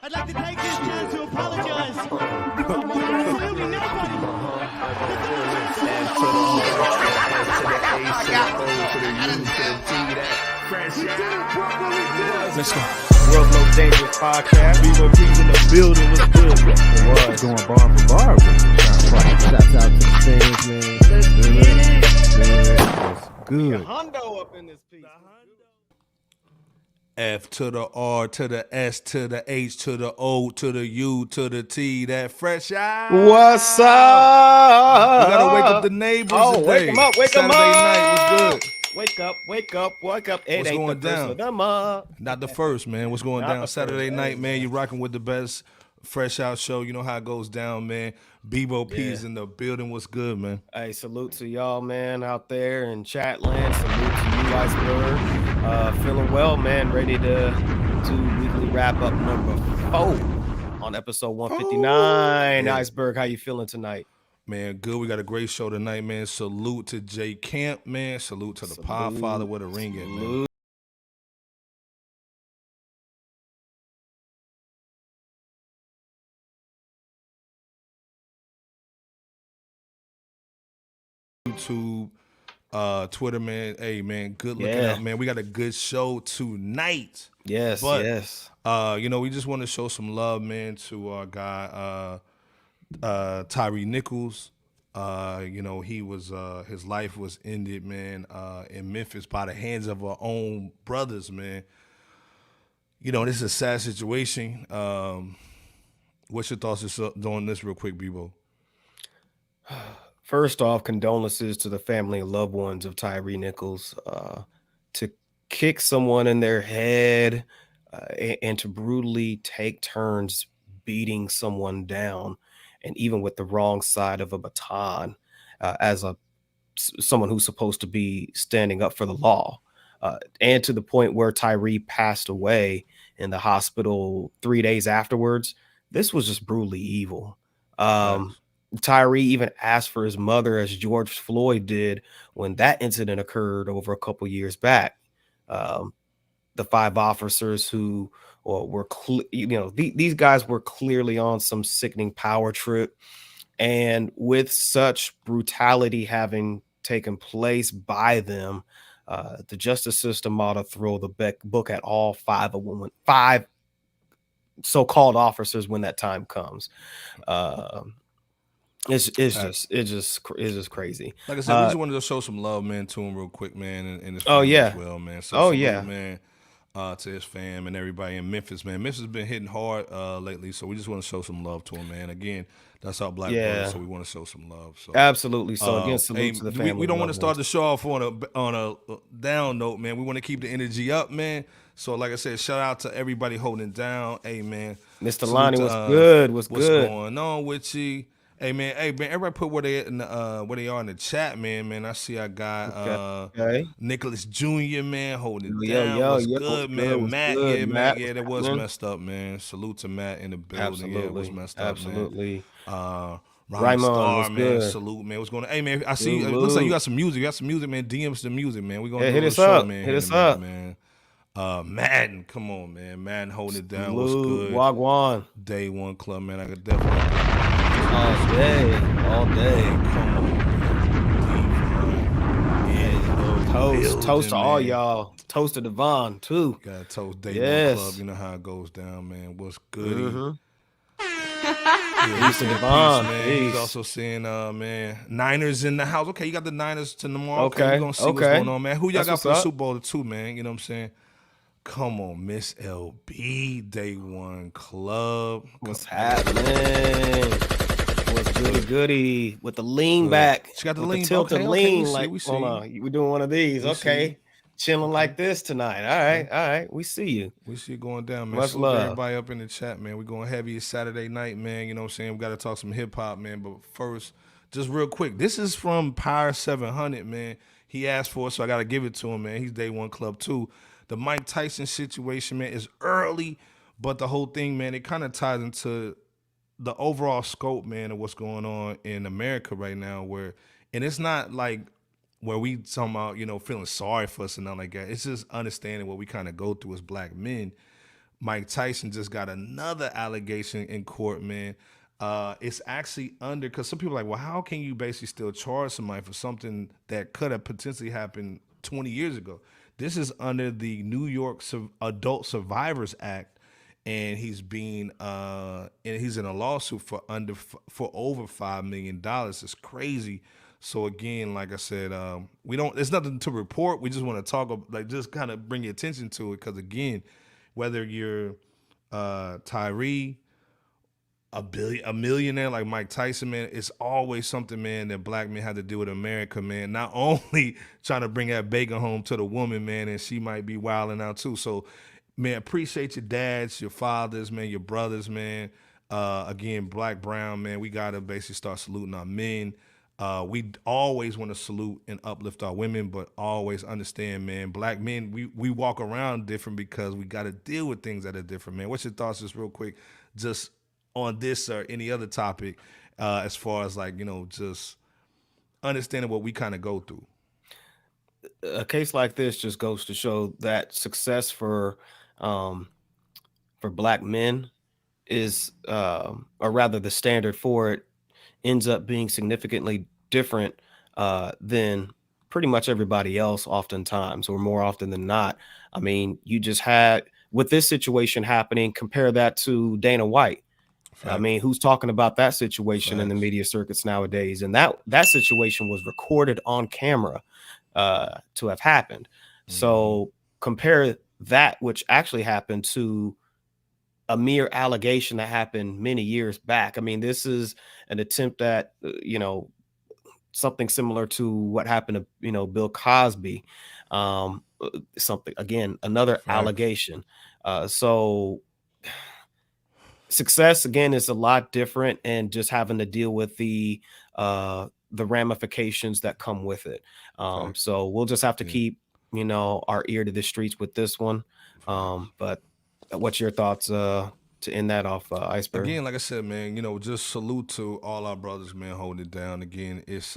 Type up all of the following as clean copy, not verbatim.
I'd like to take this chance to apologize to absolutely nobody. Let's go. World's Most Dangerous Podcast. Vivo P's in the building. What's good? It was going bar for bar. Shouts out to the fans, man. Let's get it. What's good? Hondo up in this piece. F to the R to the S to the H to the O to the U to the T. That fresh out. What's up? We gotta wake up the neighbors today. Wake them up. Wake them Saturday up. night. What's good? Wake up. Wake up. Wake up. It What's ain't going the first down? of them up. Not the first, man. What's going Not down? the Saturday first. night, man. You rocking with the best fresh out show. You know how it goes down, man. Bebo P's in the building. What's good, man? Hey, salute to y'all, man, out there in chat land. Salute to you, Iceberg. Feeling well, man. Ready to do weekly wrap up number 4 on episode 159. Yeah. Iceberg, how you feeling tonight? Man, good. We got a great show tonight, man. Salute to Jay Camp, man. Salute to the Podfather with a ring in, man. Salute. YouTube, Twitter, man. Hey, man, good looking Yeah. out, man. We got a good show tonight. Yes, But, yes. You know, we just want to show some love, man, to our guy, Tyre Nichols. You know, he was his life was ended, man, in Memphis by the hands of our own brothers, man. You know, this is a sad situation. What's your thoughts on this real quick, Bebo? First off, condolences to the family and loved ones of Tyre Nichols. To kick someone in their head and to brutally take turns beating someone down, and even with the wrong side of a baton, as someone who's supposed to be standing up for the law, and to the point where Tyre passed away in the hospital 3 days afterwards. This was just brutally evil. Tyre even asked for his mother, as George Floyd did when that incident occurred over a couple years back. The 5 officers who were, these guys were clearly on some sickening power trip. And with such brutality having taken place by them, the justice system ought to throw the book at all 5 so-called officers when that time comes. It's just crazy. Like I said, we just wanted to show some love, man, to him real quick, man, and his Oh, family yeah. as well, man. So Oh, salute, yeah. man, to his fam and everybody in Memphis, man. Memphis has been hitting hard lately, so we just want to show some love to him, man. Again, that's our black brother, so we want to show some love. So Absolutely. So again, salute hey, to the family. we don't want to loved start ones. the show off on a down note, man. We want to keep the energy up, man. So like I said, shout out to everybody holding down. Hey, man. Mr. Salute Lonnie, to, what's good? What's good? going on with you? Hey man, everybody put where they are in the chat, man. I see I got Okay. Nicholas Jr., man, holding it Yo, down. yo, What's yo, good, what's man? good, what's Matt, good, yeah, Matt, yeah, that what's was happening? messed up, man. Salute to Matt in the building. Absolutely. Yeah, it was messed up, Absolutely. man. Raymond, Ryan Star, what's man. good? Salute, man. What's going on? Hey, man, I see. It looks like you got some music. You got some music, man. DMs the music, man. We're gonna Yeah, do hit a us little show, up. man. Hit here in us a minute, up. man. Madden, come on, man. Madden holding it down. What's Salute, good? Wagwan. Day One Club, man. I could definitely. All day. Come on, man. Toast to all y'all. Toast to Devon too. Gotta toast Day Yes. One Club. You know how it goes down, man. What's good? Peace to Devon. Man. He's Peace. also saying, man, Niners in the house. Okay, you got the Niners tomorrow. Okay, We're gonna see what's okay. going on, man. Who y'all That's got what's for the up. Super Bowl too, man? You know what I'm saying? Come on, Miss LB, Day One Club. What's happening? What's goody with the lean back? She got the with lean tilt back. and Okay, lean. we see, Like, we see. hold on, we're doing one of these. We Okay, see. chilling like this tonight. All right. We see you. We see it going down, man. Much Salute love. everybody up in the chat, man. We're going heavy. It's Saturday night, man. You know what I'm saying? We got to talk some hip hop, man. But first, just real quick, this is from Pyre 700, man. He asked for it, so I got to give it to him, man. He's Day One Club too. The Mike Tyson situation, man, is early, but the whole thing, man, it kind of ties into the overall scope, man, of what's going on in America right now. And it's not like where we talking about, you know, feeling sorry for us and nothing like that. It's just understanding what we kind of go through as black men. Mike Tyson just got another allegation in court, man. It's actually under, because some people are like, well, how can you basically still charge somebody for something that could have potentially happened 20 years ago? This is under the New York Adult Survivors Act, and he's in a lawsuit for over $5 million. It's crazy. So again, like I said, there's nothing to report. We just want to talk, like, just kind of bring your attention to it, because again, whether you're Tyre, a millionaire like Mike Tyson, man, it's always something, man, that black men have to do with America, man. Not only trying to bring that bacon home to the woman, man, and she might be wilding out too. So, man, appreciate your dads, your fathers, man, your brothers, man. Again, black, brown, man, we got to basically start saluting our men. We always want to salute and uplift our women, but always understand, man, black men, we walk around different because we got to deal with things that are different, man. What's your thoughts, just real quick, just on this or any other topic, as far as, like, just understanding what we kind of go through? A case like this just goes to show that success for black men is, or rather the standard for it, ends up being significantly different than pretty much everybody else oftentimes, or more often than not. I mean, you just had, with this situation happening, compare that to Dana White. Fact. I mean, who's talking about that situation in the media circuits nowadays? And that situation was recorded on camera to have happened. So compare that, which actually happened, to a mere allegation that happened many years back. I mean, this is an attempt at, something similar to what happened to, Bill Cosby. Something, again, another allegation. So success, again, is a lot different, and just having to deal with the ramifications that come with it. So we'll just have to keep, our ear to the streets with this one. But what's your thoughts to end that off, Iceberg? Again, like I said, man, just salute to all our brothers, man, holding it down. Again, it's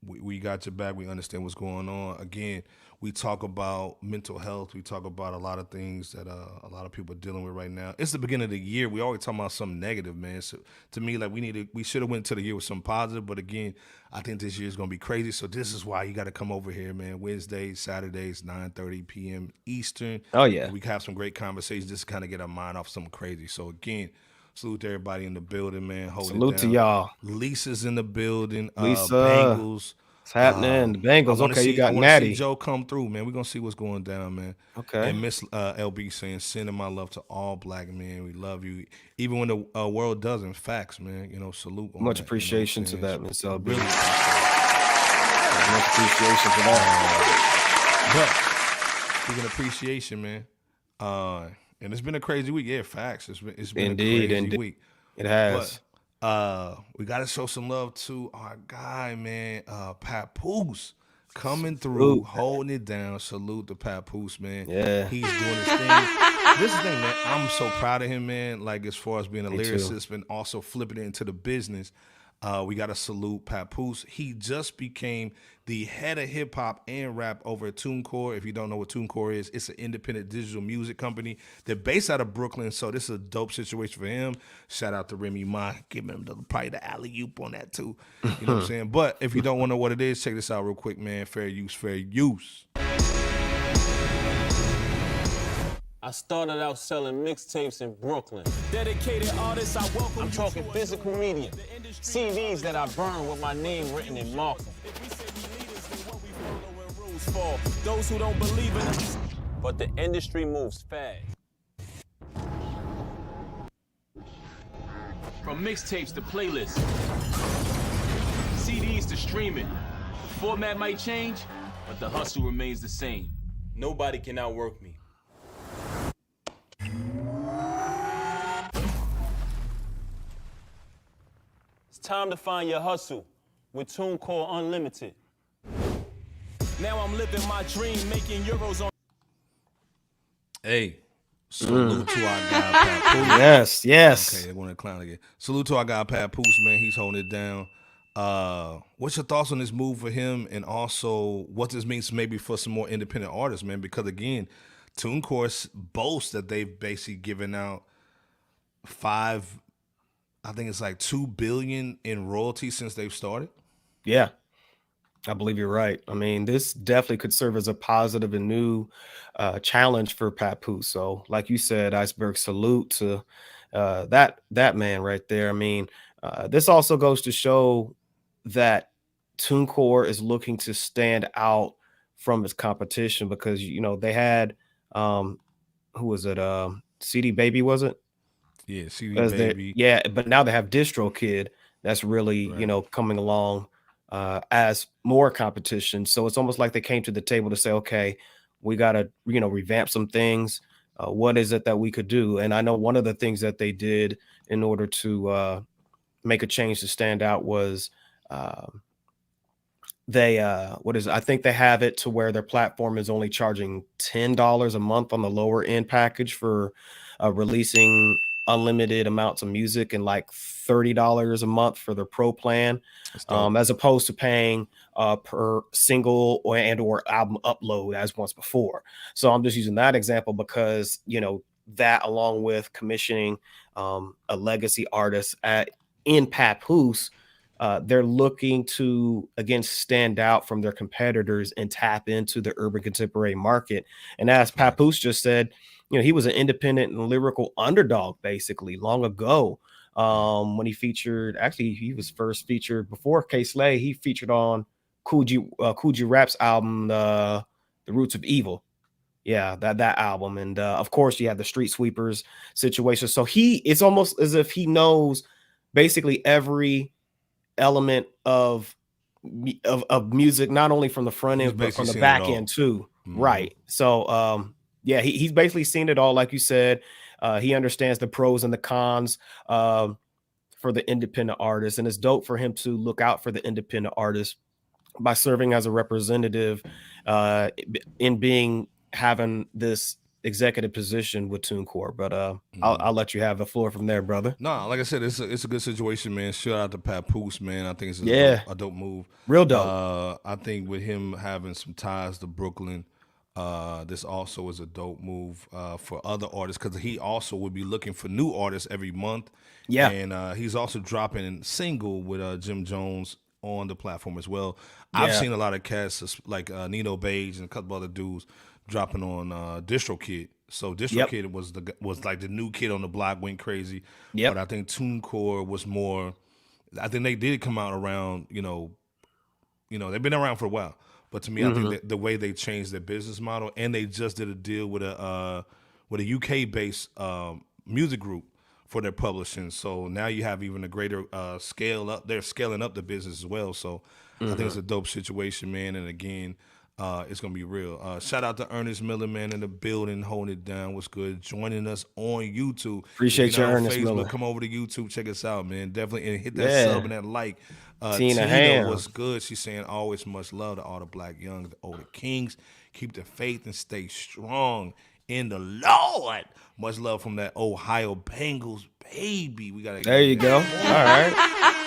we got your back. We understand what's going on. Again, we talk about mental health. We talk about a lot of things that a lot of people are dealing with right now. It's the beginning of the year. We always talk about something negative, man. So to me, like, we should have went to the year with something positive. But again, I think this year is gonna be crazy. So this is why you got to come over here, man. Wednesdays, Saturdays, 9:30 p.m. Eastern. Oh yeah, we can have some great conversations, just to kind of get our mind off something crazy. So again, salute to everybody in the building, man. Salute to y'all. Lisa's in the building. Lisa. Bengals. It's happening. The Bengals. Okay, you got I Natty. see Joe come through, man. We're going to see what's going down, man. Okay. And Miss LB saying, sending my love to all black men. We love you. Even when the world doesn't. Facts, man. Salute. Much appreciation to that, Miss LB. Really much appreciation for that. But speaking of appreciation, man, and it's been a crazy week. Yeah, facts. It's been Indeed, a crazy week. It has. But we got to show some love to our guy, man, Papoose, coming through, holding it down. Salute to Papoose, man. Yeah. He's doing his thing. This is the thing, man. I'm so proud of him, man, like, as far as being a lyricist, and also flipping it into the business. We got to salute Papoose. He just became the head of hip hop and rap over at Tunecore. If you don't know what Tunecore is, it's an independent digital music company. They're based out of Brooklyn, so this is a dope situation for him. Shout out to Remy Ma, giving him probably the alley-oop on that too. You know what I'm saying? But if you don't want to know what it is, check this out real quick, man. Fair use, fair use. I started out selling mixtapes in Brooklyn. Dedicated artists, I welcome I'm you talking to physical media. CDs that I burn with my name written in marker. for those who don't believe in them. But the industry moves fast. From mixtapes to playlists, CDs to streaming. The format might change, but the hustle remains the same. Nobody can outwork me. It's time to find your hustle with Tunecore Unlimited. Now I'm living my dream, making euros on. Hey, salute to our guy Papoose. Yes, yes. Okay, they want to clown again. Salute to our guy Papoose, man. He's holding it down. What's your thoughts on this move for him, and also what this means maybe for some more independent artists, man? Because again, Tunecore boasts that they've basically given out I think it's like 2 billion in royalties since they've started. Yeah, I believe you're right. I mean, this definitely could serve as a positive and new challenge for Papoose. So, like you said, iceberg salute to that man right there. I mean, this also goes to show that TuneCore is looking to stand out from its competition because they had who was it? CD Baby, was it? Yeah, CD As they Baby. Yeah, but now they have Distro Kid that's really, Right. coming along as more competition. So it's almost like they came to the table to say, okay, we got to, revamp some things. What is it that we could do? And I know one of the things that they did in order to make a change to stand out was uh, they what is it? I think they have it to where their platform is only charging $10 a month on the lower end package for releasing unlimited amounts of music and like $30 a month for their pro plan, That's dope. as opposed to paying per single or album upload as once before. So I'm just using that example because that along with commissioning a legacy artist in Papoose, they're looking to again stand out from their competitors and tap into the urban contemporary market. And as Facts. Papoose just said, he was an independent and lyrical underdog basically long ago. When he was first featured before K Slay. He featured on Coogee Rap's album, The Roots of Evil. Yeah, that album, and of course you have the Street Sweepers situation. So it's almost as if he knows basically every element of music, not only from the front He's end but from basically the seen it back all. end too. Mhm. Right. So yeah, he's basically seen it all, like you said. He understands the pros and the cons for the independent artist, and it's dope for him to look out for the independent artist by serving as a representative in being having this executive position with TuneCore. But I'll let you have the floor from there, brother. No, like I said, it's a good situation, man. Shout out to Papoose, man. I think it's Yeah, a dope move. real dope. I think with him having some ties to Brooklyn, this also is a dope move for other artists because he also would be looking for new artists every month. Yeah. And he's also dropping a single with Jim Jones on the platform as well. I've Yeah. seen a lot of cats like Nino Beige and a couple other dudes dropping on Distro Kid. So Distro Yep. Kid was like the new kid on the block, went crazy. Yep. But I think TuneCore was more. I think they did come out around. They've been around for a while. But to me, I think that the way they changed their business model, and they just did a deal with a UK based music group for their publishing. So now you have even a greater scale up. They're scaling up the business as well. So I think it's a dope situation, man. And again, it's gonna be real. Shout out to Ernest Miller, man, in the building, holding it down. What's good? Joining us on YouTube. Appreciate If you're you, not on Ernest Facebook, Miller. come over to YouTube, check us out, man. Definitely, and hit that Yeah. sub and that like. Tina Tina, Ham. what's good? She's saying always much love to all the black young, the older kings. Keep the faith and stay strong in the Lord. Much love from that Ohio Bengals baby. We gotta. There you go. All right.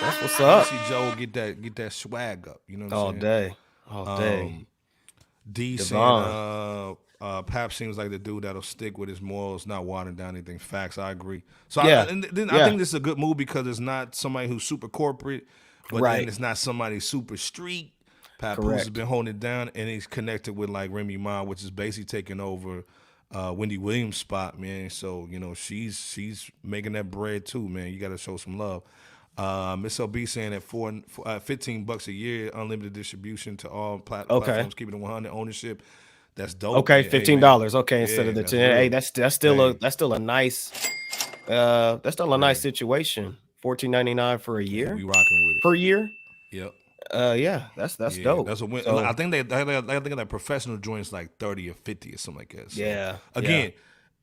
That's what's up. See Joe get that swag up. You know what All I'm saying? day. All day. D Devon. saying Pap seems like the dude that'll stick with his morals, not watering down anything. Facts, I agree. So Yeah. I Yeah. think this is a good move because it's not somebody who's super corporate, but Right. then it's not somebody super street. Papoose has Correct. been holding it down, and he's connected with like Remy Ma, which is basically taking over Wendy Williams' spot, man. So she's making that bread too, man. You got to show some love. Miss LB saying that for $15 a year, unlimited distribution to all platforms, keeping it 100 ownership. That's dope. Okay, man. $15. Hey, Okay, man. instead of the That's 10. Hey, real. that's still Hey. a nice nice situation. $14.99 for a year. We rocking with it. Per year. Yep. Yeah, that's Yeah, dope. that's a win. So, I think that professional joints like 30 or 50 or something like that. So, Yeah, Again,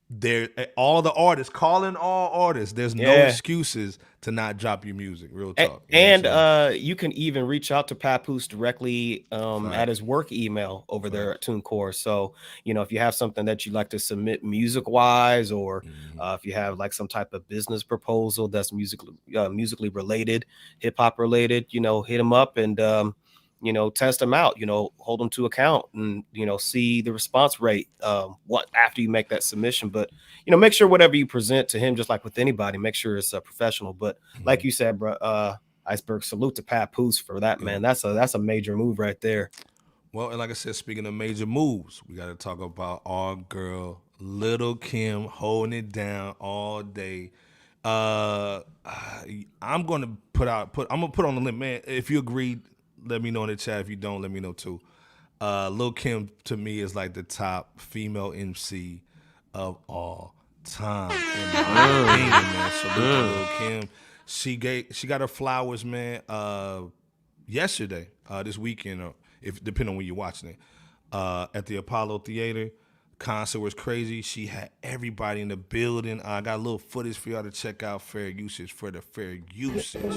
there all the artists calling all artists. There's no Yeah. excuses to not drop your music. Real A- talk. You know what I'm And saying? you can even reach out to Papoose directly at his work email over there at TuneCore. So, if you have something that you'd like to submit music wise, or if you have like some type of business proposal that's musically related, hip hop related, hit him up and test them out, hold them to account and, see the response rate what after you make that submission. But, make sure whatever you present to him, just like with anybody, make sure it's professional. But like you said, bro, Iceberg, salute to Papoose for that, man. That's a major move right there. Well, and like I said, speaking of major moves, we got to talk about our girl, Little Kim, holding it down all day. I'm gonna put on the limit, man. If you agree, let me know in the chat. If you don't, let me know too. Lil Kim to me is like the top female MC of all time. In my opinion, man. So Lil Kim, she got her flowers, man. Yesterday, this weekend, or if depending on when you're watching it, at the Apollo Theater. Concert was crazy. She had everybody in the building. I got a little footage for y'all to check out. Fair usage for the fair usage. She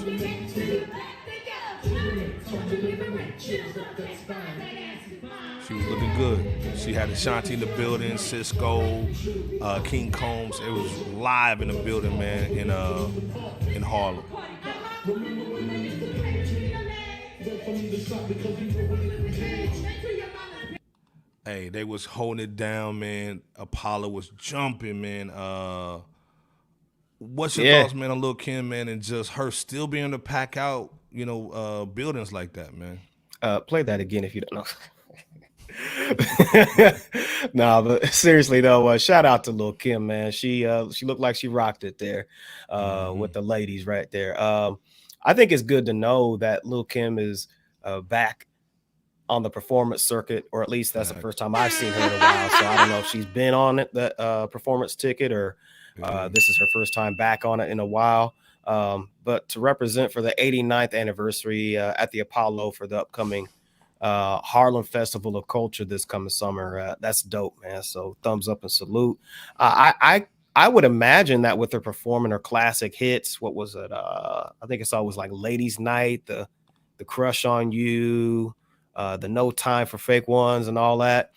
was looking good. She had Ashanti in the building, Cisco, King Combs. It was live in the building, man, in Harlem. Hey, they was holding it down, man. Apollo was jumping, man. What's your thoughts, man, on Lil Kim, man, and just her still being able to pack out, buildings like that, man? Play that again if you don't know. No, but seriously though, shout out to Lil Kim, man. She looked like she rocked it there with the ladies right there. I think it's good to know that Lil Kim is back on the performance circuit, or at least that's the first time I've seen her in a while. So I don't know if she's been on it, that performance ticket, or this is her first time back on it in a while. But to represent for the 89th anniversary at the Apollo for the upcoming Harlem Festival of Culture this coming summer, that's dope, man. So thumbs up and salute. I would imagine that with her performing her classic hits, what was it? I think it's always like Ladies Night, the Crush on You, the No Time for Fake Ones and all that.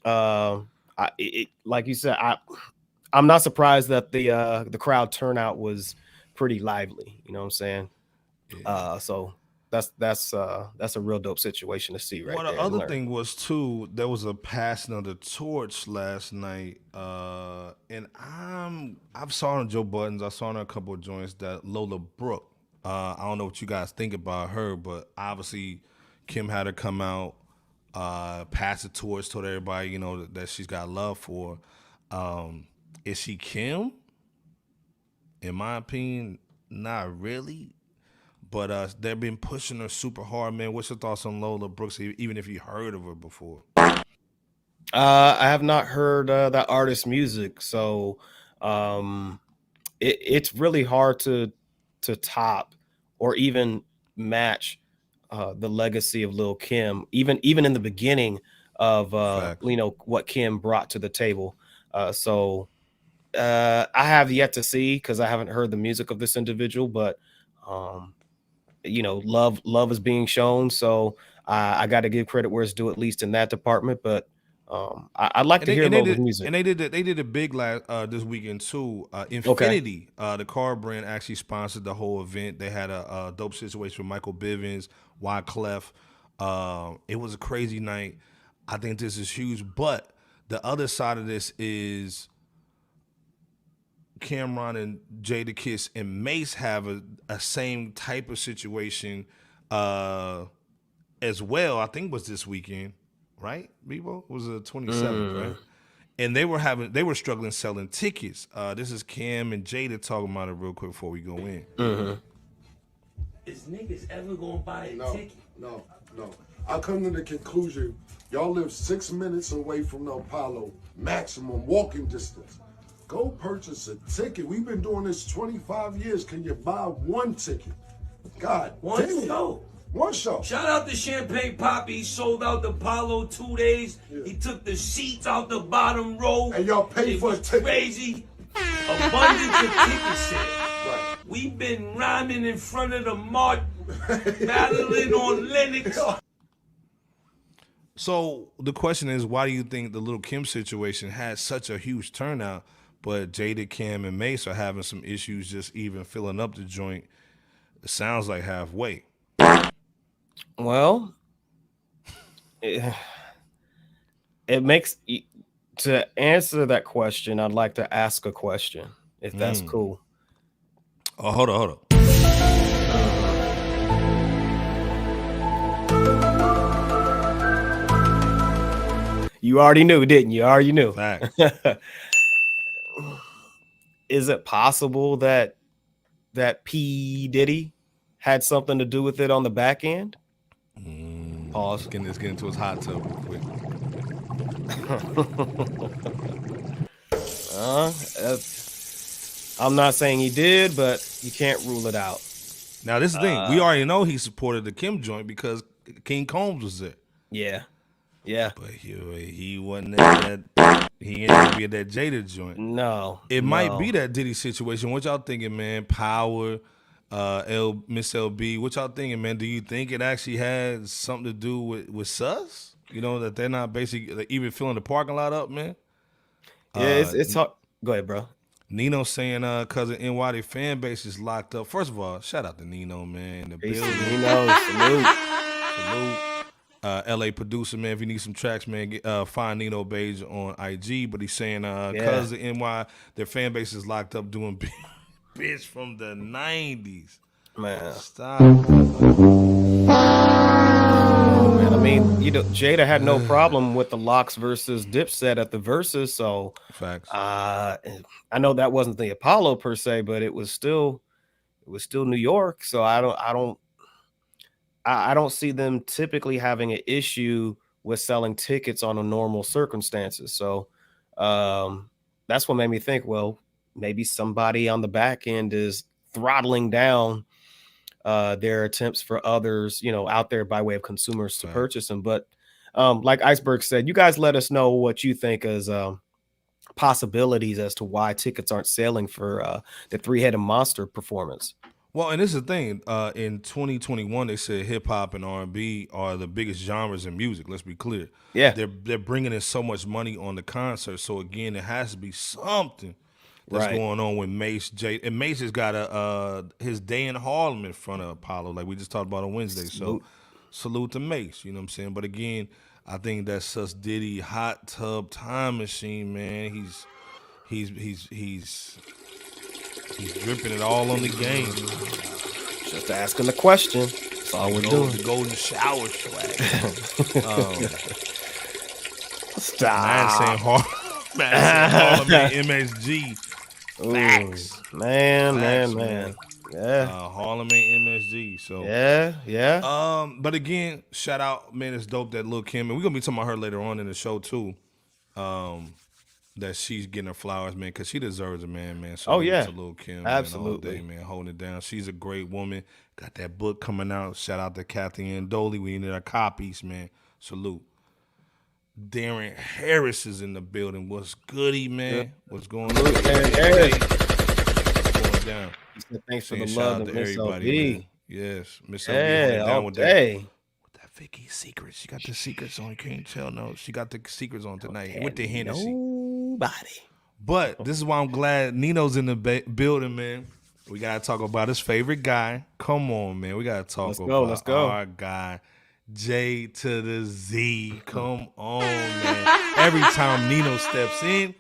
Like you said, I'm not surprised that the crowd turnout was pretty lively. You know what I'm saying? Yeah. So that's a real dope situation to see right there. Well, the other thing was too, there was a passing of the torch last night, and I've saw on Joe Buttons, I saw on a couple of joints that Lola Brooke. I don't know what you guys think about her, but obviously Kim had her come out, pass the torch, told everybody, that she's got love for. Is she Kim? In my opinion, not really. But they've been pushing her super hard, man. What's your thoughts on Lola Brooks, even if you heard of her before? I have not heard that artist's music, so it's really hard to top or even match the legacy of Lil Kim, even in the beginning of what Kim brought to the table. So I have yet to see, because I haven't heard the music of this individual, but love is being shown. So I got to give credit where it's due, at least in that department. But I'd like to hear Lola's music. And they did a big this weekend too. Infinity, the car brand, actually sponsored the whole event. They had a dope situation with Michael Bivins, Wyclef. It was a crazy night. I think this is huge. But the other side of this is Cameron and Jadakiss and Mace have a same type of situation as well. I think it was this weekend, right? Bebo? It was the 27th, right? And they were struggling selling tickets. This is Cam and Jada talking about it real quick before we go in. Is niggas ever gonna buy a ticket? No. I come to the conclusion, y'all live 6 minutes away from the Apollo, maximum walking distance. Go purchase a ticket. We've been doing this 25 years. Can you buy one ticket? God One damn. show. One show. Shout out to Champagne Poppy. He sold out the Apollo 2 days. Yeah. He took the seats out the bottom row. And y'all paid for a ticket. Crazy. Abundance of ticket sales. Right. We've been rhyming in front of the mart, battling on Lennox. So the question is, why do you think the Lil Kim situation had such a huge turnout, but Jada, Cam, and Mace are having some issues just even filling up the joint? It sounds like halfway. Well, it makes to answer that question. I'd like to ask a question, if that's cool. Oh, hold on. You already knew, didn't you? You already knew. Fact. Is it possible that P. Diddy had something to do with it on the back end? Pause. Let's get into his hot tub real quick. I'm not saying he did, but you can't rule it out. Now, this is the thing. We already know he supported the Kim joint because King Combs was there. Yeah. But he wasn't at that. He ain't gonna be at that Jada joint. No. It might be that Diddy situation. What y'all thinking, man? Power, Miss LB. What y'all thinking, man? Do you think it actually had something to do with Sus? You know, that they're not basically even filling the parking lot up, man? Yeah, it's hard. Go ahead, bro. Nino saying, cousin NY, their fan base is locked up. First of all, shout out to Nino, man. The Peace to building. Nino, salute. LA producer, man. If you need some tracks, man, find Nino Beige on IG. But he's saying, cousin NY, their fan base is locked up doing bitch from the 90s. Man. Stop. Man, I mean, you know, Jada had no problem with the Locks versus Dipset at the Versus, so Facts. I know that wasn't the Apollo per se, but it was still New York. So I don't see them typically having an issue with selling tickets on a normal circumstances. So that's what made me think, well, maybe somebody on the back end is throttling down their attempts for others, you know, out there by way of consumers to purchase them. But like Iceberg said, you guys let us know what you think as possibilities as to why tickets aren't selling for the Three-Headed Monster performance. Well, and this is the thing. In 2021, they said hip hop and R&B are the biggest genres in music. Let's be clear. Yeah, they're bringing in so much money on the concert. So again, there has to be something that's going on with Mace. And Mace has got his day in Harlem in front of Apollo, like we just talked about on Wednesday. So salute to Mace. You know what I'm saying? But again, I think that Sus Diddy hot tub time machine, man. He's dripping it all on the game. Just asking the question. That's all we're doing. The golden shower swag. Stop. Man saying MSG. Facts. Man. Yeah. Harlem ain't MSG. So yeah. But again, shout out, man. It's dope that Lil Kim, and we're gonna be talking about her later on in the show too. That she's getting her flowers, man, because she deserves it, man. So to Lil Kim, absolutely, man, all day, man, holding it down. She's a great woman. Got that book coming out. Shout out to Kathy and Dolly. We need our copies, man. Salute. Darren Harris is in the building. What's goody, man? What's going on? What's going down? Thanks for the Shout love out to to everybody, man. Yes, Miss LB holding down with that. Vicky secrets. She got the secrets on. You can't tell. No, she got the secrets on tonight with the Hennessy. Nobody. But this is why I'm glad Nino's in the building, man. We gotta talk about his favorite guy. Come on, man. We gotta talk about our guy, J to the Z. Come on, man. Every time Nino steps in,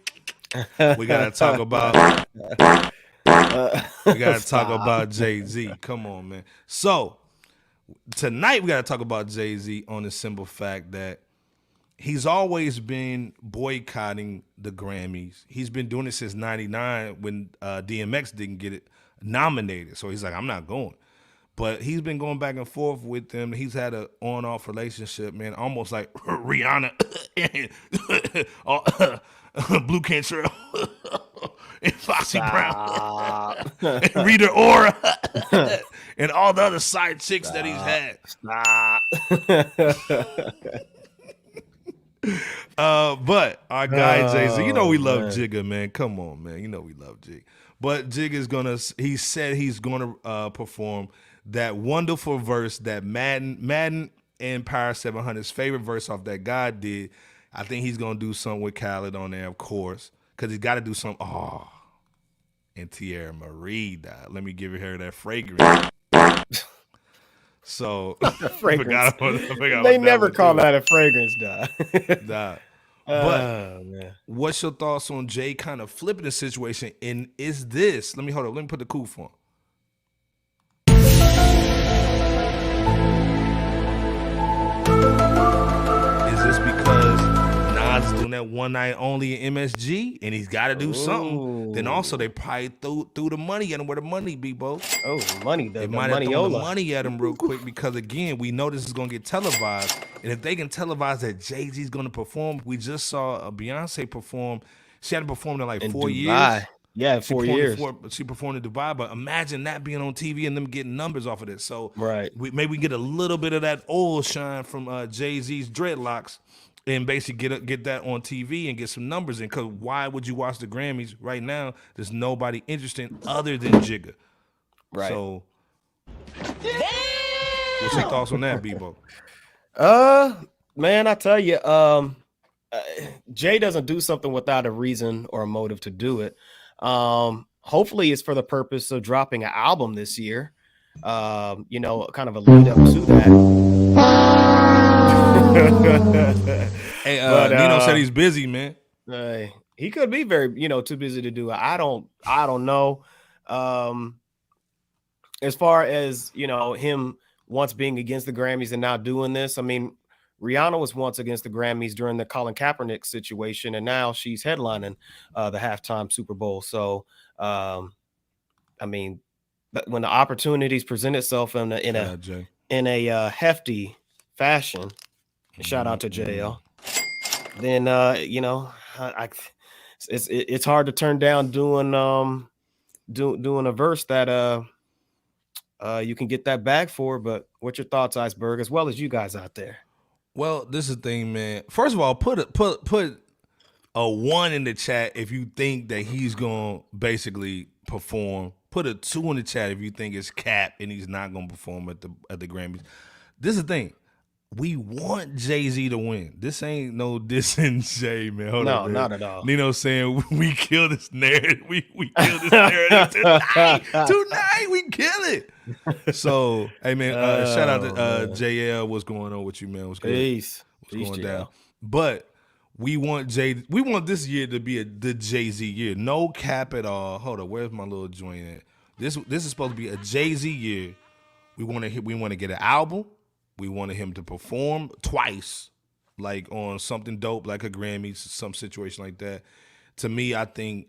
we gotta talk about. We gotta talk about Jay-Z. Come on, man. So tonight we got to talk about Jay-Z on the simple fact that he's always been boycotting the Grammys. He's been doing it since 99 when DMX didn't get it nominated. So he's like, I'm not going. But he's been going back and forth with them. He's had an on-off relationship, man, almost like Rihanna and Blue Cantrell and Foxy Brown and Rita Ora and all the other side chicks that he's had. But our guy Jay-Z, you know we love Jigga, man. Come on, man. You know we love Jig. But Jig is he said he's gonna perform that wonderful verse that Madden and Power 700's favorite verse off that God did. I think he's gonna do something with Khaled on there, of course, because he's got to do something. Oh, and Tierra Marie died. Let me give her that fragrance. So Fragrance. I forgot They about never one, call too. that a fragrance, dog. Nah. But Oh, man. what's your thoughts on Jay kind of flipping the situation? And is this? Let me put the coupe on. Is this because Nas is doing that one night only in MSG and he's got to do something? Then also they probably threw the money at him where the money be, Bo. Oh, money. They might have thrown the money at him real quick because, again, we know this is going to get televised. And if they can televise that Jay-Z's going to perform, we just saw a Beyonce perform. She hadn't performed in like 4 years. Yeah, 4 years. She performed in Dubai, but imagine that being on TV and them getting numbers off of this. So Right. maybe we get a little bit of that oil shine from Jay-Z's dreadlocks and basically get that on TV and get some numbers in. Because why would you watch the Grammys right now? There's nobody interested other than Jigga. Right. So, what's your thoughts on that, Bebo? Man, I tell you, Jay doesn't do something without a reason or a motive to do it. Hopefully it's for the purpose of dropping an album this year. You know, kind of a lead up to that. Hey, But, Nino said he's busy, man. He could be very, too busy to do it. I don't know. As far as, him once being against the Grammys and now doing this, I mean, Rihanna was once against the Grammys during the Colin Kaepernick situation, and now she's headlining the halftime Super Bowl. So, I mean, but when the opportunities present itself in a hefty fashion, shout out to JL, then it's hard to turn down doing a verse that you can get that bag for. But what's your thoughts, Iceberg, as well as you guys out there? Well, this is the thing, man. First of all, put a 1 in the chat if you think that he's gonna basically perform. Put a 2 in the chat if you think it's cap and he's not gonna perform at the Grammys. This is the thing. We want Jay-Z to win. This ain't no dissing Jay, man. Hold on, man. Not at all. You know what I'm saying? We kill this narrative. We kill this narrative tonight. Tonight we kill it. So, hey, man, shout out to JL. What's going on with you, man? What's good? Peace. What's going down? But we want this year to be the Jay-Z year. No cap at all. Hold on, where's my little joint at? This is supposed to be a Jay-Z year. We want to get an album. We wanted him to perform twice, like on something dope, like a Grammys, some situation like that. To me, I think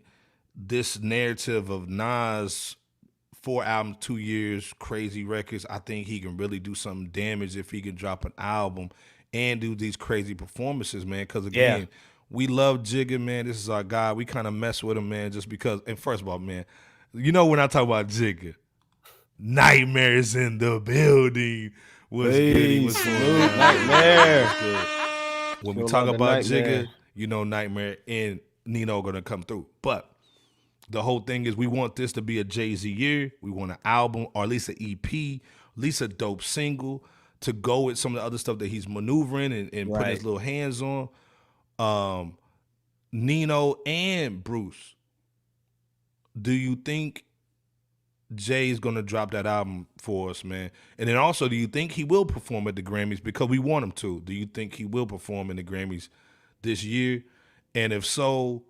this narrative of Nas, 4 albums, 2 years, crazy records, I think he can really do some damage if he can drop an album and do these crazy performances, man. Because, again, we love Jigga, man. This is our guy. We kind of mess with him, man, just because. And first of all, man, when I talk about Jigga, Nightmares in the building. What's good? What's going on? Nightmare. When we talk about Jigga, Nightmare and Nino gonna come through. But the whole thing is we want this to be a Jay-Z year. We want an album or at least an EP, at least a dope single to go with some of the other stuff that he's maneuvering and putting his little hands on. Nino and Bruce, do you think Jay's gonna drop that album for us, man? And then also, do you think he will perform at the Grammys? Because we want him to. Do you think he will perform in the Grammys this year? And if so,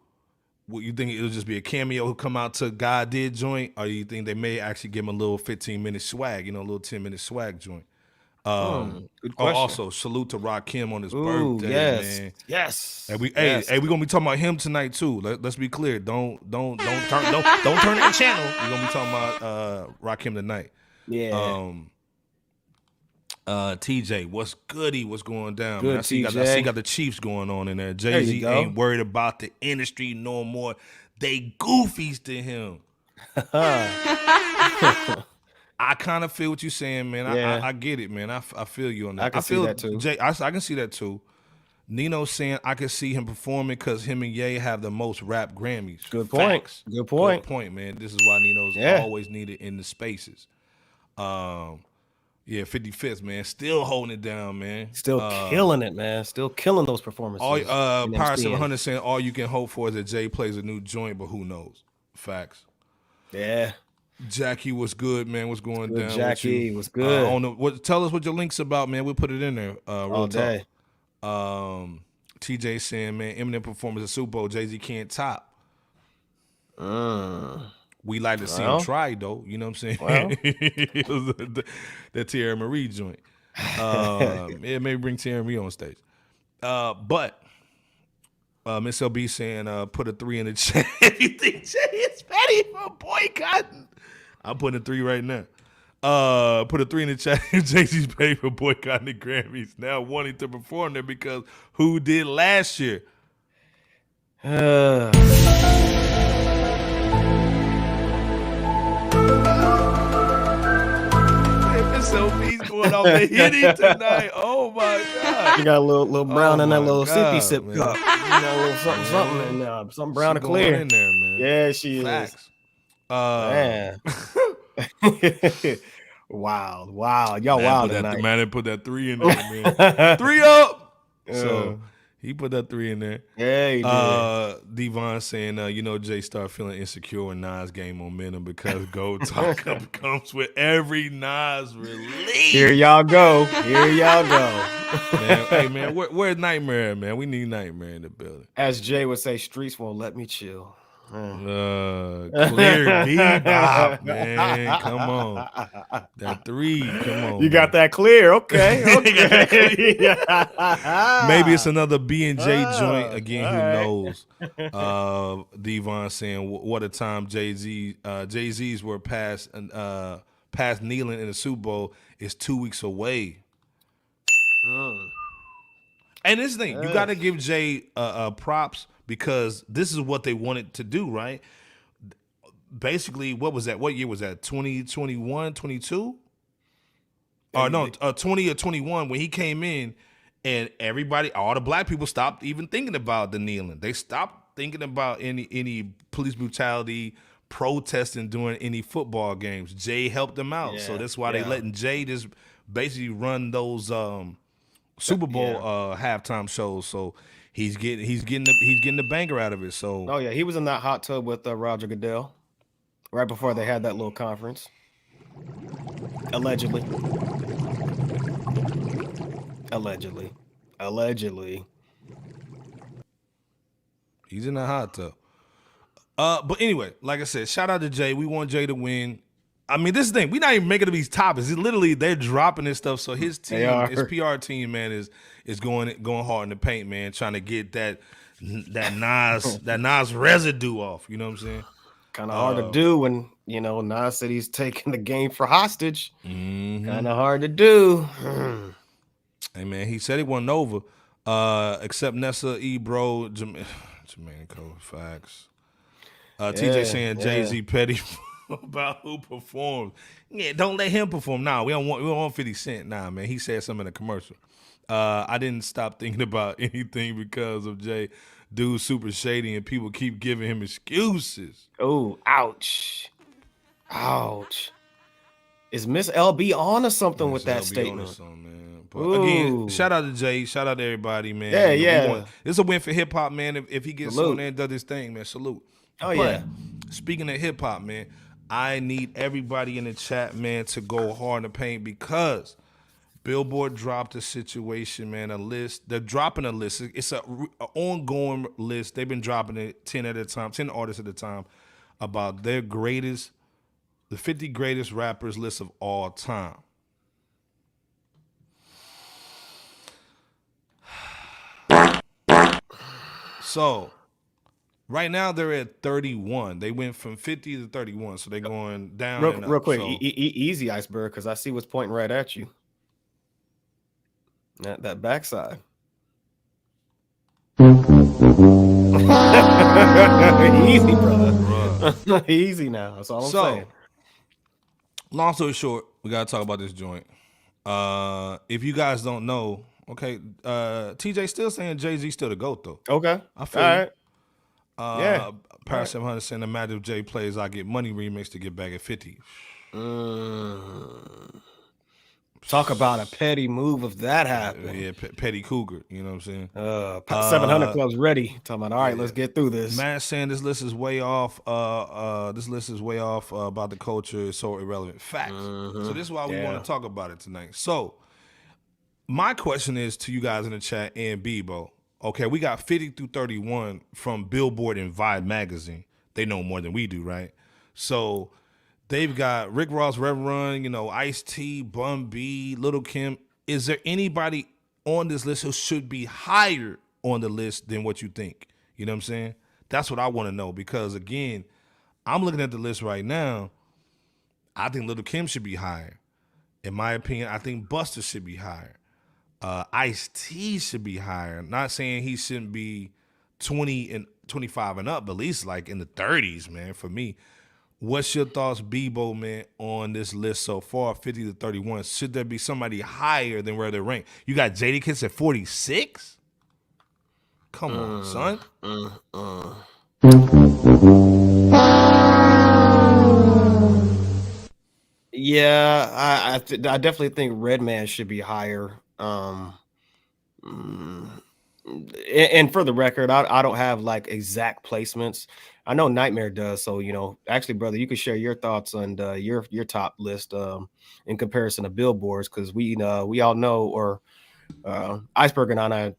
what you think it'll just be a cameo who come out to God Did joint, or do you think they may actually give him a little 15-minute swag, a little 10-minute swag joint? Good question. Also, salute to Rakim on his birthday, man. Yes. And we gonna be talking about him tonight too. Let's be clear. Don't turn that channel. We're gonna be talking about Rakim tonight. Yeah. TJ, what's goody? What's going down? Good, man? I see TJ. got the Chiefs going on in there. There Jay-Z you go. ain't worried about the industry no more. They goofies to him. I kind of feel what you're saying, man. Yeah. I get it, man. I feel you on that. I can see that too. Jay, I can see that too. Nino's saying I can see him performing because him and Ye have the most rap Grammys. Good point. Facts. Good point. Good point, man. This is why Nino's always needed in the spaces. 55th, man. Still holding it down, man. Still killing it, man. Still killing those performances. Power 700 saying all you can hope for is that Jay plays a new joint, but who knows? Facts. Yeah. Jackie, what's good, man? What's going Good, down Jackie, with you? what's good? Tell us what your link's about, man. We'll put it in there. Real All talk. day. TJ saying, man, Eminem performance at Super Bowl, Jay-Z can't top. We like to see him try, though. You know what I'm saying? Well. It was that Tyre Marie joint. Yeah, maybe bring Tyre Marie on stage. But Miss LB saying, put a 3 in the chat if you think Jay is ready for boycotting. I'm putting a 3 right now. Put a 3 in the chat if Jay-Z's paid for boycotting the Grammys. Now wanting to perform there because who did last year? Miss LB's going off the hitty tonight. Oh my God. You got a little brown in that little sippy sip man. cup. You know, a little something in there. Something brown and clear. In there, man. Yeah, she Facts. is. Man. Wow. Y'all wild tonight. Man, they put that 3 in there, man. 3 up. So he put that 3 in there. Yeah, he did. Devon saying, Jay start feeling insecure when Nas gain momentum because Gold Talk comes with every Nas release. Here y'all go. Man, hey, man, where's Nightmare at, man? We need Nightmare in the building. As Jay would say, streets won't let me chill. Clear bebop, man. Come on. That 3, come on. You got that clear. Okay. Maybe it's another B&J joint. Again, who knows? Devon saying, what a time Jay-Z's were past kneeling in the Super Bowl is 2 weeks away. And this thing, you got to give Jay props because this is what they wanted to do, right? Basically, what was that? What year was that? 2021, 22? Or no, 20 or 21 when he came in and everybody, all the black people stopped even thinking about the kneeling. They stopped thinking about any police brutality, protesting during any football games. Jay helped them out. Yeah, so that's why they letting Jay just basically run those Super Bowl halftime shows. So he's getting the banger out of it. So he was in that hot tub with Roger Goodell right before they had that little conference. Allegedly. He's in the hot tub. But anyway, like I said, shout out to Jay. We want Jay to win. I mean, this is the thing. We're not even making these topics. It's literally they're dropping this stuff. So his team, his PR team, man, is going hard in the paint, man, trying to get that Nas residue off. You know what I'm saying? Kind of hard to do when Nas said he's taking the game for hostage. Kind of hard to do. Hey man, he said it wasn't over. Except Nessa, Ebro, Jamaica, facts. TJ saying Jay-Z petty about who performs. Yeah, don't let him perform. Nah, we don't want 50 Cent. Nah, man. He said something in a commercial. I didn't stop thinking about anything because of Jay. Dude's super shady and people keep giving him excuses. Oh, ouch. Is Miss LB on or something with that statement? But again, shout out to Jay. Shout out to everybody, man. Yeah. It's a win for hip hop, man. If he gets on there and does his thing, man, salute. Speaking of hip hop, man, I need everybody in the chat, man, to go hard in the paint because Billboard dropped a situation, man, a list. They're dropping a list. It's an ongoing list. They've been dropping it 10 at a time, 10 artists at a time about their greatest, the 50 greatest rappers list of all time. So, right now they're at 31. They went from 50 to 31, so they're going down. Real quick, easy, Iceberg, because I see what's pointing right at you. That backside. Easy, brother. Easy now. That's all I'm saying. Long story short, we gotta talk about this joint. If you guys don't know, okay, TJ still saying Jay-Z still the GOAT though. Okay, I feel all you. right. Paris 700 saying the Magic J plays I Get Money remix to get back at 50. Talk about a petty move if that happened. Yeah, Petty Cougar. You know what I'm saying? 700 Club's ready. Talking about, all right, let's get through this. Matt saying this list is way off. This list is way off about the culture. It's so irrelevant. Facts. So this is why we want to talk about it tonight. So my question is to you guys in the chat and Bebo. Okay, we got 50 through 31 from Billboard and Vibe magazine. They know more than we do, right? So they've got Rick Ross, Rev Run, you know, Ice-T, Bun B, Little Kim. Is there anybody on this list who should be higher on the list than what you think? You know what I'm saying? That's what I want to know because, again, I'm looking at the list right now. I think Little Kim should be higher. In my opinion, I think Busta should be higher. Ice-T should be higher. Not saying he shouldn't be 20 and 25 and up, but at least like in the 30s, man, for me. What's your thoughts, Bebo, man, on this list so far, 50 to 31? Should there be somebody higher than where they're ranked? You got Jadakiss at 46? Come on, son. Yeah, I definitely think Redman should be higher. And for the record, I don't have like exact placements. I know Nightmare does. So, you know, actually, brother, you could share your thoughts on your top list in comparison to Billboard's, because we all know, or Iceberg and I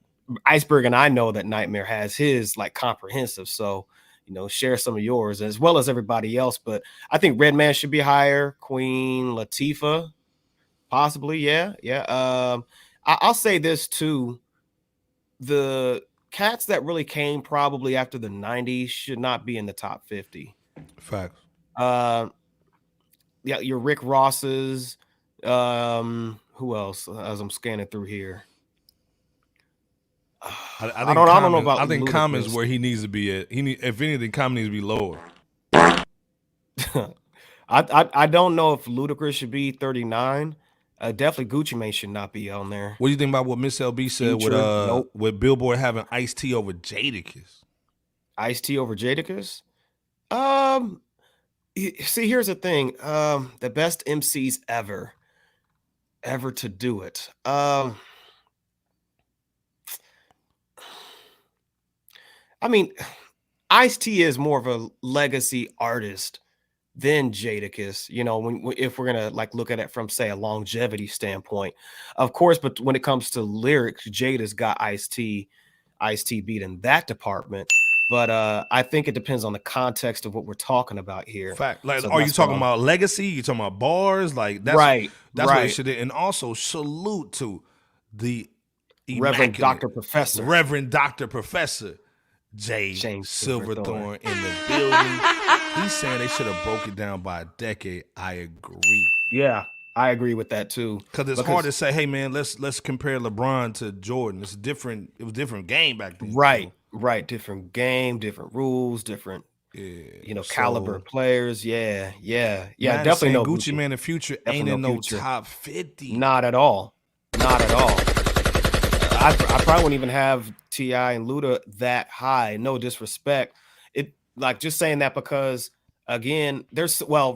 know that Nightmare has his like comprehensive. So, you know, share some of yours as well as everybody else. But I think Redman should be higher. Queen Latifah, possibly, yeah. I'll say this too. The cats that really came probably after the 90s should not be in the top 50. Facts. Yeah, your Rick Rosses. Who else? As I'm scanning through here. I don't know about. I think Common's where he needs to be at. If anything, Common needs to be lower. I don't know if Ludacris should be 39. Definitely Gucci Mane should not be on there. What do you think about what Miss LB said with Billboard having Ice-T over Jadakiss? Ice-T over Jadakiss? See, here's the thing. The best MCs ever to do it. I mean, Ice-T is more of a legacy artist than Jadakiss, you know, if we're gonna like look at it from, say, a longevity standpoint, of course. But when it comes to lyrics, Jada's got Ice-T beat in that department. But I think it depends on the context of what we're talking about here. Fact. Like, so are you talking about legacy? You talking about bars? Like that's right. That's what it should do. And also salute to the Reverend Dr. Professor. James Silverthorne in the building. He's saying they should have broke it down by a decade. I agree. Yeah, I agree with that too. Because it's hard to say, hey man, let's compare LeBron to Jordan. It's different. It was a different game back then. Right. Different game, different rules, different caliber of players. Yeah. Definitely no Gucci Mane. The Future ain't in no top 50. Not at all. I probably wouldn't even have T.I. and Luda that high. No disrespect. It like just saying that because again, there's so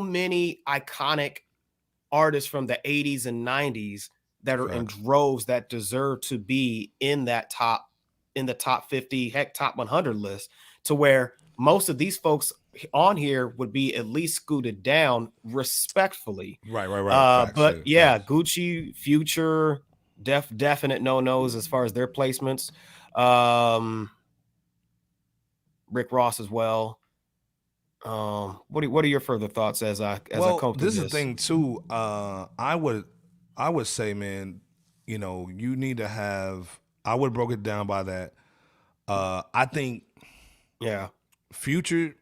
many iconic artists from the 80s and 90s that are in droves that deserve to be in the top 50, heck, top 100 list, to where most of these folks on here would be at least scooted down respectfully. Right. But yeah, Gucci, Future, definite no-nos as far as their placements. Rick Ross as well. What are your further thoughts as I come to this? This is the thing too. I would say, man, you know, you need to have. I would have broke it down by that. I think, Future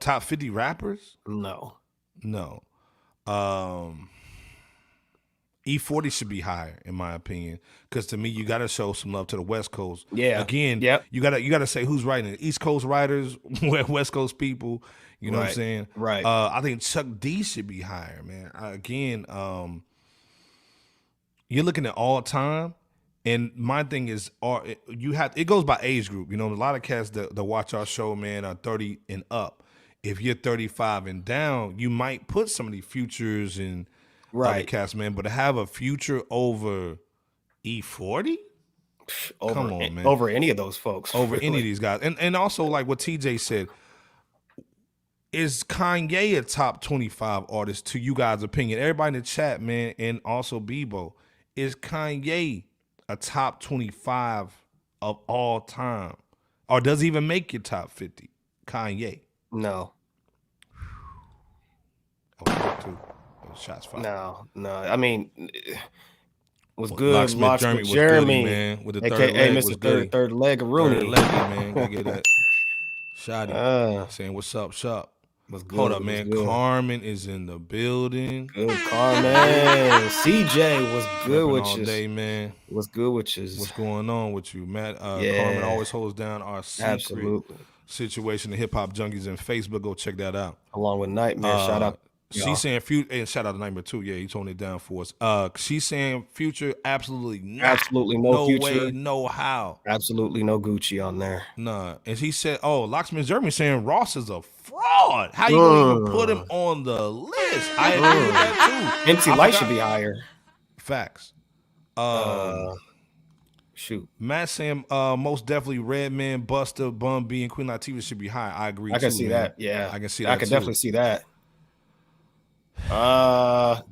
top 50 rappers. No. E40 should be higher, in my opinion, because to me, you got to show some love to the West Coast. Yeah. Again, you gotta say who's writing it. East Coast writers, West Coast people. You know what I'm saying? Right. I think Chuck D should be higher, man. Again, you're looking at all time, and my thing is, it goes by age group. You know, a lot of cats that watch our show, man, are 30 and up. If you're 35 and down, you might put some of these Futures and other Right. cats, man. But to have a Future over E40, Over, come on, man. Over any of those folks. Over any really. of these guys, and also like what TJ said, is Kanye a top 25 artist to you guys' opinion? Everybody in the chat, man, and also Bebo, is Kanye a top 25 of all time, or does he even make your top 50? Kanye. No. Shots fired. No. I mean, was good. Locksmith Locksmith Jeremy was Jeremy, goody, man. With the aka third leg was Mr. goody. Third leg of Rooney. Third leggy, man. Gotta get that. Shotty saying, what's up, shop? Was good. Hold up, was man. good. Carmen is in the building. Good Carmen. CJ was good Repping with all you. day, man. Was good with you. What's going on with you, Matt? Yeah. Carmen always holds down our secret Absolutely. situation, the hip hop junkies in Facebook. Go check that out. Along with Nightmare. Shout out. She's saying Future, and shout out to Nightmare too. Yeah, he's holding it down for us. She's saying Future, absolutely not. Absolutely no Future. way, no how. Absolutely no Gucci on there. Nah. And he said, Locksmith Jeremy saying Ross is a fraud. How you gonna even put him on the list? I agree with that too. MC Light should be higher. Facts. Shoot. Matt saying most definitely Redman, Busta, Bun B, and Queen Latifah should be high. I agree. I can too, see man. that. Yeah. I can see that. I can too. definitely see that.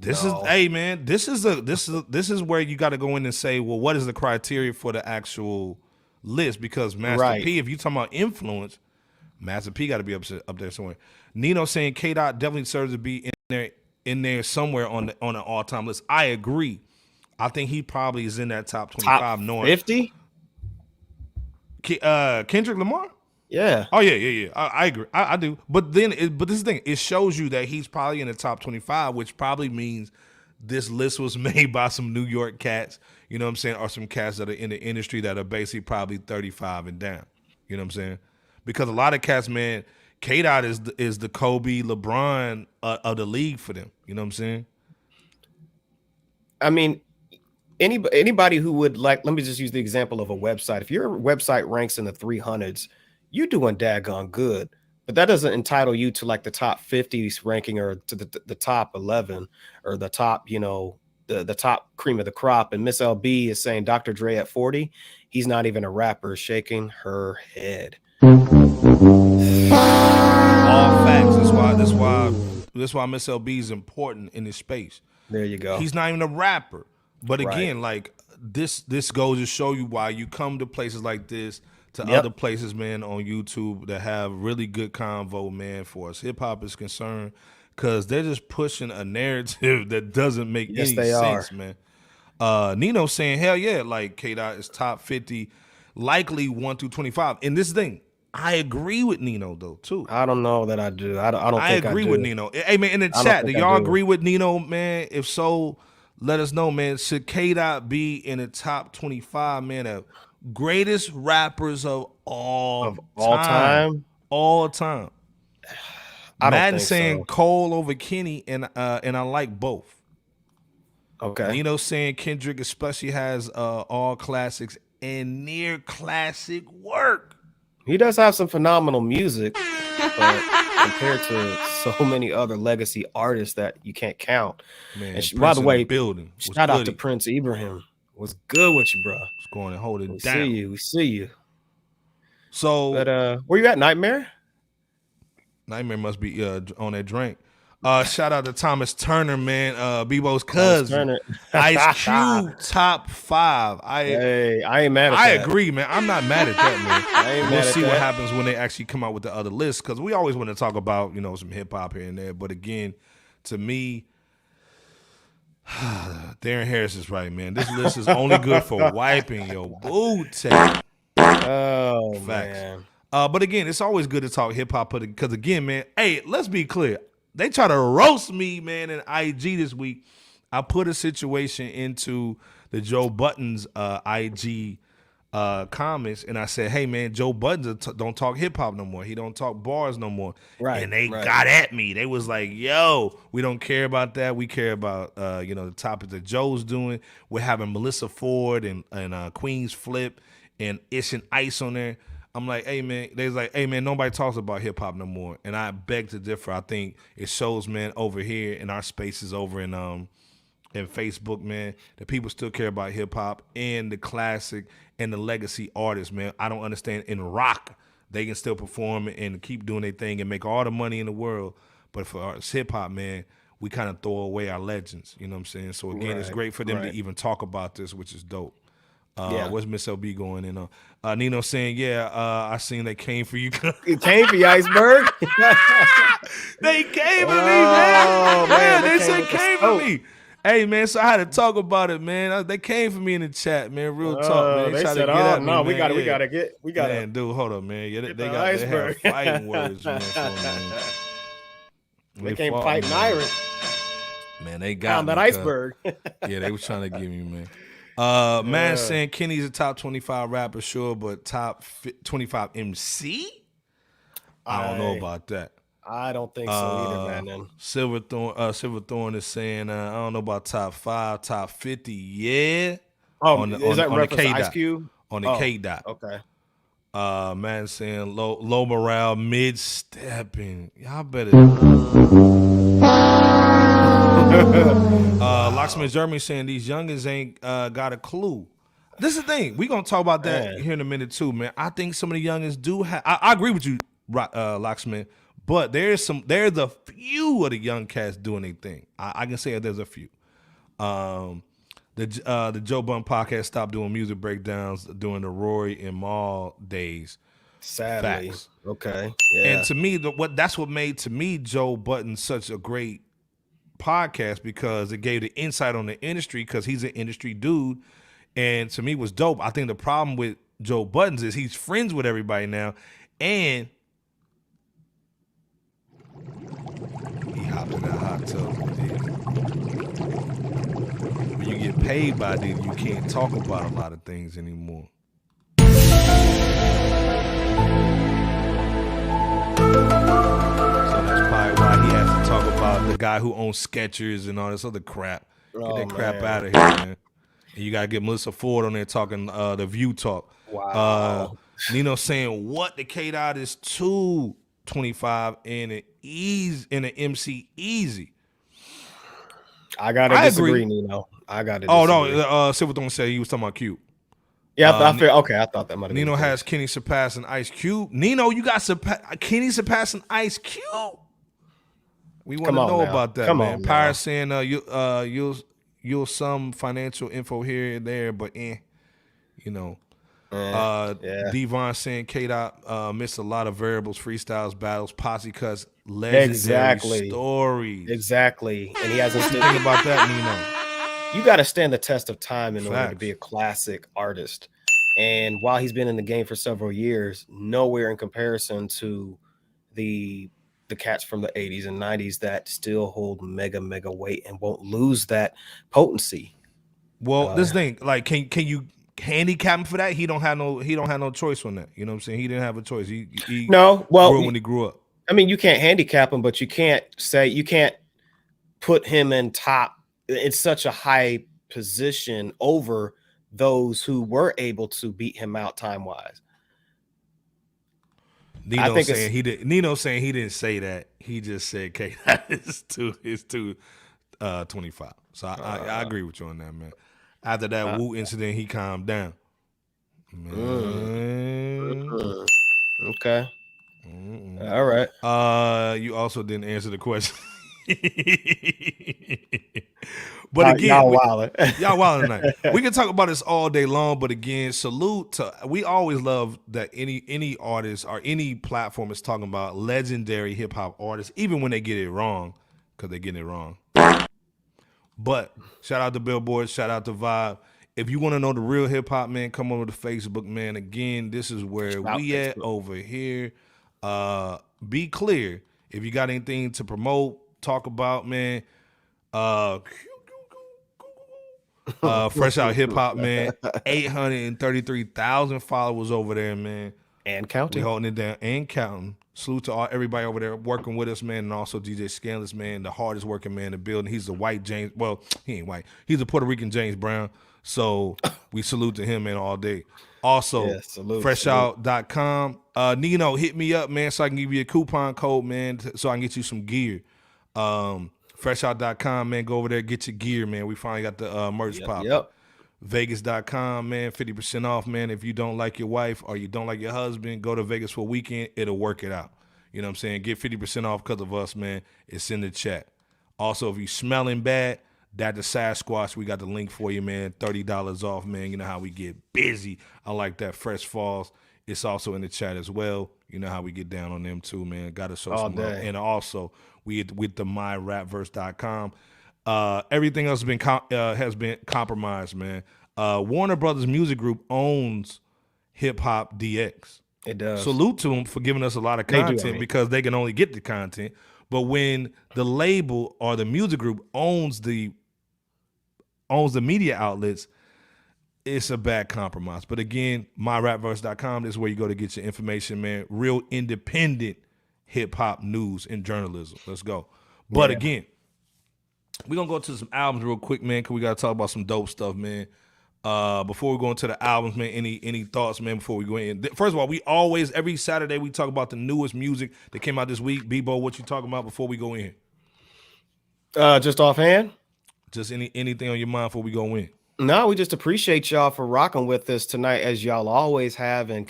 This is man. This is where you got to go in and say, well, what is the criteria for the actual list? Because Master P, if you talking about influence, Master P got to be up there somewhere. Nino saying K Dot definitely deserves to be in there somewhere on an all time list. I agree. I think he probably is in that top 25. Top knowing 50. Kendrick Lamar. Yeah. Oh yeah. I agree. I do. But then, but this is the thing. It shows you that he's probably in the top 25, which probably means this list was made by some New York cats. You know what I'm saying, or some cats that are in the industry that are basically probably 35 and down. You know what I'm saying? Because a lot of cats, man, K-Dot is the Kobe, LeBron of the league for them. You know what I'm saying? I mean, anybody who would like, let me just use the example of a website. If your website ranks in the 300s, you're doing daggone good, but that doesn't entitle you to like the top 50s ranking or to the top 11 or the top, the top cream of the crop. And Miss LB is saying Dr. Dre at 40. He's not even a rapper, shaking her head. All facts. That's why Miss LB is important in this space. There you go. He's not even a rapper. But again, like this goes to show you why you come to places like this, to other places, man, on YouTube that have really good convo, man, for us hip hop is concerned, because they're just pushing a narrative that doesn't make any sense, man. Nino saying, hell yeah, like K-Dot is top 50, likely 1 through 25. And this thing, I agree with Nino though too. I don't know that I do. I don't. I think agree I do. with Nino. Hey man, in the chat, do y'all agree with Nino, man? If so, let us know, man. Should K-Dot be in the top 25, man, of greatest rappers of all time? All time. Madden saying so. Cole over Kenny, and I like both. Okay. Nino saying Kendrick especially has all classics and near classic work. He does have some phenomenal music, but compared to so many other legacy artists that you can't count. Man, and by the way, building. Shout out to Prince Ibrahim. Was good with you, bro. What's going to hold it down? We see you. So, but where you at, Nightmare? Nightmare must be on that drink. Shout out to Thomas Turner, man. Bebo's cousin. Ice Cube top 5. I ain't mad at that. I agree, man. I'm not mad at that, man. We'll see what happens when they actually come out with the other list, because we always want to talk about, some hip hop here and there. But again, to me, Darren Harris is right, man. This list is only good for wiping your booty. Oh, facts. Man. But again, it's always good to talk hip hop, because again, man, hey, let's be clear. They try to roast me, man, in IG this week. I put a situation into the Joe Budden's IG comments, and I said, hey, man, Joe Budden don't talk hip-hop no more. He don't talk bars no more. Right. And they got at me. They was like, yo, we don't care about that. We care about, the topic that Joe's doing. We're having Melissa Ford and Queen's Flip and Ish and Ice on there. I'm like, hey, man, they was like, hey, man, nobody talks about hip-hop no more. And I beg to differ. I think it shows, man, over here in our spaces over in and Facebook, man, that people still care about hip hop and the classic and the legacy artists, man. I don't understand in rock they can still perform and keep doing their thing and make all the money in the world, but for our hip hop, man, we kind of throw away our legends. You know what I'm saying? So again, it's great for them to even talk about this, which is dope. What's Miss LB going in on? Nino saying, I seen they came for you. It came for you, Iceberg. They came for me, man. Man, they said came for me. Hey, man, so I had to talk about it, man. They came for me in the chat, man. Real talk, man. They tried said, to get at me, no, man. we gotta. Man, dude, hold up, man. Yeah, they Iceberg. have fighting words, man. They came fighting Irish. Man, they got that iceberg. Yeah, they was trying to get me, man. Man saying Kenny's a top 25 rapper, sure, but top 25 MC? I don't know about that. I don't think so either, man. Silverthorne is saying, I don't know about top 5, top 50, yeah. Oh, is that reference to Ice Cube? On the K-Dot. Okay. Man saying low morale, mid-stepping. Y'all better. Locksmith Germany saying these youngins ain't got a clue. This is the thing. We're going to talk about that here in a minute too, man. I think some of the youngins do have. I agree with you, Locksmith, but there's a few of the young cats doing their thing. I can say there's a few. The Joe Budden podcast stopped doing music breakdowns during the Rory and Maul days. Sadly. Facts. Okay. Yeah. And to me, that's what made to me Joe Budden such a great podcast, because it gave the insight on the industry, because he's an industry dude, and to me was dope. I think the problem with Joe Budden's is he's friends with everybody now, and he hopped in that hot tub. When you get paid by this, you can't talk about a lot of things anymore. Why he has to talk about the guy who owns Skechers and all this other crap. Get that crap out of here, man. And you gotta get Melissa Ford on there talking the View talk. Wow. Nino saying what the K-Dot is 225 in an MC easy. I gotta disagree, Nino. I gotta disagree. Oh no, Silverthorne said he was talking about Cube. Yeah, I thought that might have been. Nino has Kenny surpassing Ice Cube. Nino, you got Kenny surpassing Ice Cube. We want to know about that, man. Pyre saying you'll some financial info here and there, but Devon saying K-Dot missed a lot of variables, freestyles, battles, posse cuts, legendary stories. Exactly. And he hasn't think about that, Nino. You got to stand the test of time in order to be a classic artist. And while he's been in the game for several years, nowhere in comparison to the cats from the 80s and 90s that still hold mega weight and won't lose that potency. Well, this thing, like, can you handicap him for that? He don't have no choice on that. You know what I'm saying? He didn't have a choice. He grew when he grew up. I mean, you can't handicap him, but you can't put him in top. It's such a high position over those who were able to beat him out time-wise. Nino saying he didn't say that. He just said K-Dot is 225. So I agree with you on that, man. After that Wu incident, he calmed down. Man. Okay. All right. You also didn't answer the question. But again, y'all wildin' tonight. We can talk about this all day long, but again, salute to. We always love that any artist or any platform is talking about legendary hip hop artists, even when they get it wrong, because they're getting it wrong. But shout out to Billboard, shout out to Vibe. If you want to know the real hip hop, man, come over to Facebook, man. Again, this is where we at over here. Be clear. If you got anything to promote, talk about, man. Fresh Out Hip Hop, man. 833,000 followers over there, man. And counting. We holding it down and counting. Salute to everybody over there working with us, man, and also DJ Scandalous, man, the hardest working man in the building. He's a white James. Well, he ain't white. He's a Puerto Rican James Brown. So we salute to him, man, all day. Also, freshout.com. Nino, hit me up, man, so I can give you a coupon code, man, so I can get you some gear. Freshout.com, man. Go over there, get your gear, man. We finally got the merch popping. Yep. Vegas.com, man. 50% off, man. If you don't like your wife or you don't like your husband, go to Vegas for a weekend. It'll work it out. You know what I'm saying? Get 50% off because of us, man. It's in the chat. Also, if you smelling bad, that the Sasquatch, we got the link for you, man. $30 off, man. You know how we get busy. I like that. Fresh Falls. It's also in the chat as well. You know how we get down on them too, man. Got to show some love. And also, we with the myrapverse.com. Everything else has been compromised, man. Warner Brothers Music Group owns Hip Hop DX. It does. Salute to them for giving us a lot of content because they can only get the content. But when the label or the music group owns the media outlets, it's a bad compromise. But again, myrapverse.com is where you go to get your information, man. Real independent hip hop news and journalism. Let's go. But again, we're going to go to some albums real quick, man, because we got to talk about some dope stuff, man. Before we go into the albums, man, any thoughts, man, before we go in? First of all, we always, every Saturday, we talk about the newest music that came out this week. Bebo, what you talking about before we go in? Just offhand? Just anything on your mind before we go in? No, we just appreciate y'all for rocking with us tonight, as y'all always have and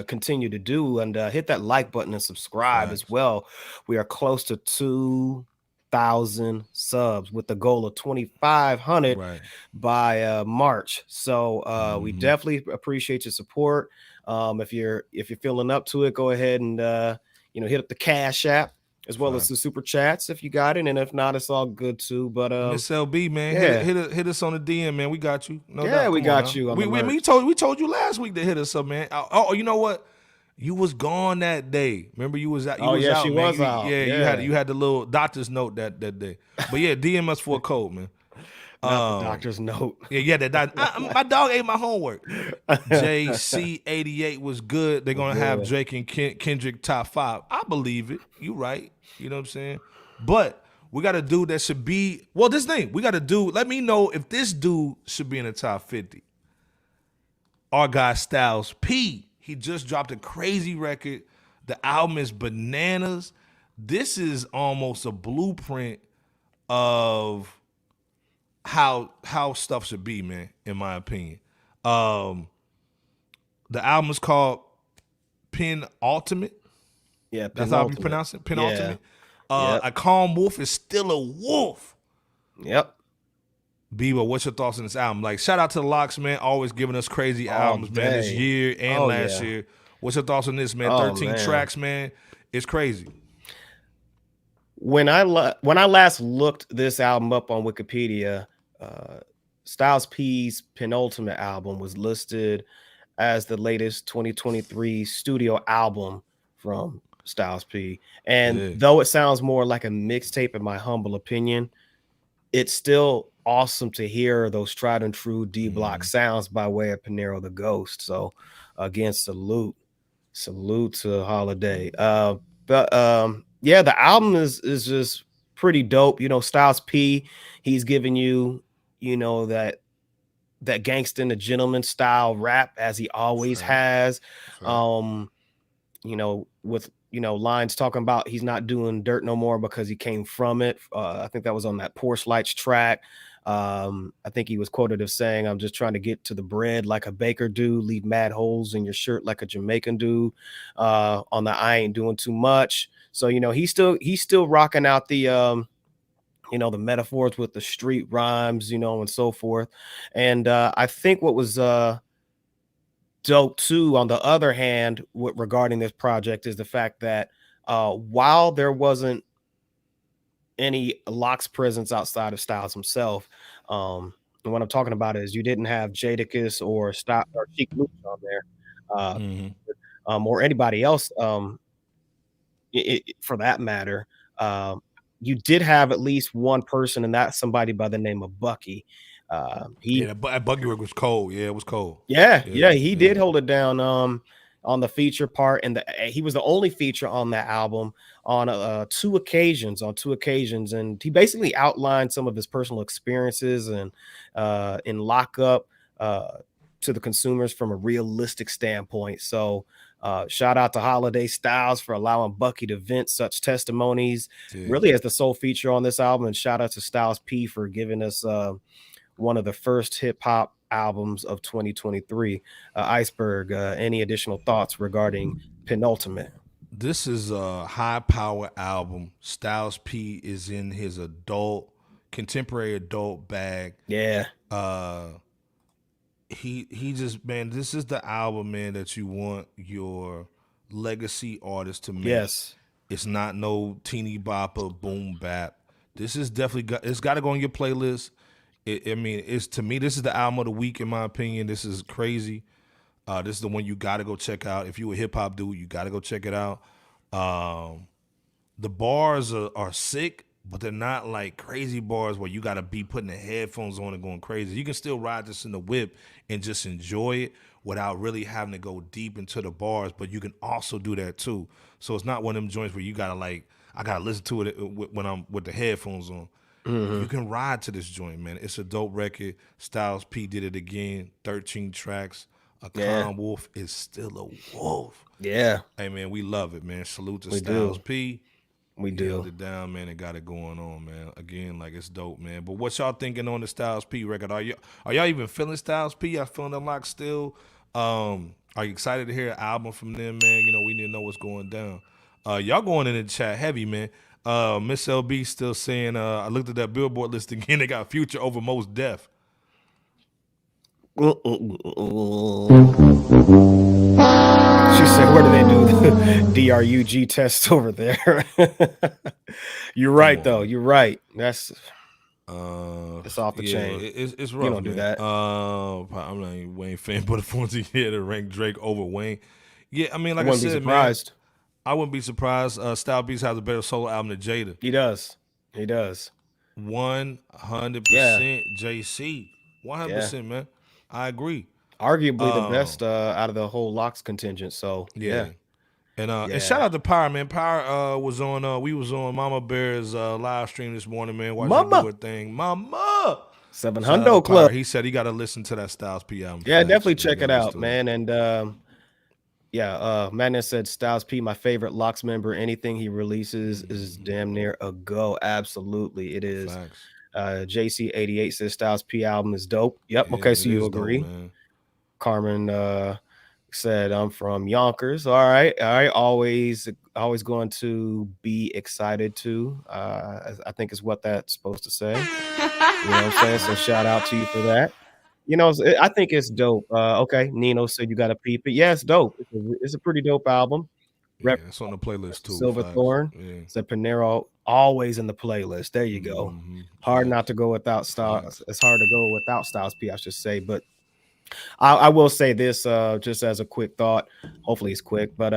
continue to do. And hit that like button and subscribe as well. We are close to 2,000 subs with the goal of 2,500 by March. So we definitely appreciate your support. If you're feeling up to it, go ahead and hit up the Cash App as well as the super chats if you got it, and if not, it's all good too. But Miss LB, man, hit us on the DM, man. We got you. No doubt. We got you. We told you last week to hit us up, man. Oh, you know what? You was gone that day. Remember, you was out. She was out. Yeah, you had the little doctor's note that day. But yeah, DM us for a code, man. Not the doctor's note. My dog ate my homework. JC88 was good. They're gonna have Drake and Kendrick top 5. I believe it. You right. You know what I'm saying? But we got a dude that should be. Well, this thing we got a dude. Let me know if this dude should be in the top 50. Our guy Styles P. He just dropped a crazy record. The album is bananas. This is almost a blueprint of how stuff should be, man, in my opinion. The album is called Penultimate. Yeah, that's how you pronounce it. Penultimate. A calm wolf is still a wolf. Yep. Bebo, what's your thoughts on this album? Like, shout out to the Locks, man, always giving us crazy albums, man, this year and last year. What's your thoughts on this, man? 13 tracks, man. It's crazy. When I last looked this album up on Wikipedia, Styles P's Penultimate album was listed as the latest 2023 studio album from Styles P. And though it sounds more like a mixtape, in my humble opinion, it's still awesome to hear those tried and true D-Block sounds by way of Pinero the Ghost. So again, salute to Holiday. The album is just pretty dope. Styles P, he's giving you, that gangsta and the gentleman style rap as he always has. With lines talking about he's not doing dirt no more because he came from it. I think that was on that Porsche Lights track. I think he was quoted as saying, "I'm just trying to get to the bread like a baker do, leave mad holes in your shirt like a Jamaican do." On the I ain't doing too much. So he's still rocking out the the metaphors with the street rhymes, and so forth. And I think what was dope too, on the other hand, regarding this project, is the fact that while there wasn't any Locks presence outside of Styles himself, and what I'm talking about is you didn't have Jadakiss or Cheek Luke on there, or anybody else, for that matter. You did have at least one person, and that's somebody by the name of Bucky. That Bucky work was cold. Yeah, it was cold. He did hold it down on the feature part, and he was the only feature on that album on two occasions, and he basically outlined some of his personal experiences and in lockup to the consumers from a realistic standpoint. So Shout out to Holiday Styles for allowing Bucky to vent such testimonies, really as the sole feature on this album. And shout out to Styles P for giving us one of the first hip hop albums of 2023. Iceberg, any additional thoughts regarding Penultimate? This is a high power album. Styles P is in his contemporary adult bag. Yeah. He just, man, this is the album, man, that you want your legacy artist to make. Yes. It's not no teeny bopper boom bap. This is definitely it's got to go on your playlist. It's, to me, this is the album of the week in my opinion. This is crazy. This is the one you got to go check out. If you a hip hop dude, you got to go check it out. The bars are sick, but they're not like crazy bars where you got to be putting the headphones on and going crazy. You can still ride this in the whip and just enjoy it without really having to go deep into the bars, but you can also do that too. So it's not one of them joints where you got to I got to listen to it when I'm with the headphones on. Mm-hmm. You can ride to this joint, man. It's a dope record. Styles P did it again. 13 tracks. A calm wolf is still a wolf. Yeah. Hey, man, we love it, man. Salute to Styles P. We do. Held it down, man, and got it going on, man. Again, it's dope, man. But what y'all thinking on the Styles P record? Are y'all even feeling Styles P? Y'all feeling the lock still? Are you excited to hear an album from them, man? You know, we need to know what's going down. Y'all going in the chat heavy, man. Miss LB still saying, I looked at that Billboard list again. They got Future over Most Def. She said, where do they do the DRUG test over there? You're right, though. You're right. That's it's off the chain. It's rough. You don't do that. I'm not a Wayne fan, but if once he had to rank Drake over Wayne, yeah, I mean, like I wouldn't said, be surprised. Man, I wouldn't be surprised. Styles P has a better solo album than Jada. He does. 100% JC. 100%, man. I agree. Arguably the best out of the whole Locks contingent. So yeah. And shout out to Pyre, man. Pyre was on. We was on Mama Bear's live stream this morning, man. Watching her do her thing. Mama 700 Club. He said he got to listen to that Styles P album. Yeah, definitely check it out, man. And Madness said Styles P, my favorite Locks member. Anything he releases is damn near a go. Absolutely, it is. Facts. JC88 says Styles P album is dope. Yep. Okay, so you agree. Dope, Carmen said I'm from Yonkers. All right. Always going to be excited to. I think is what that's supposed to say. You know what I'm saying? So shout out to you for that. You know, I think it's dope. Okay, Nino said you got to peep it. Yeah, it's dope. It's a pretty dope album. Yeah, it's on the playlist too. Silverthorn. Yeah. Said Panero always in the playlist. There you go. Mm-hmm. Hard not to go without Styles. It's hard to go without Styles P, I should say. But I will say this just as a quick thought. Hopefully it's quick. But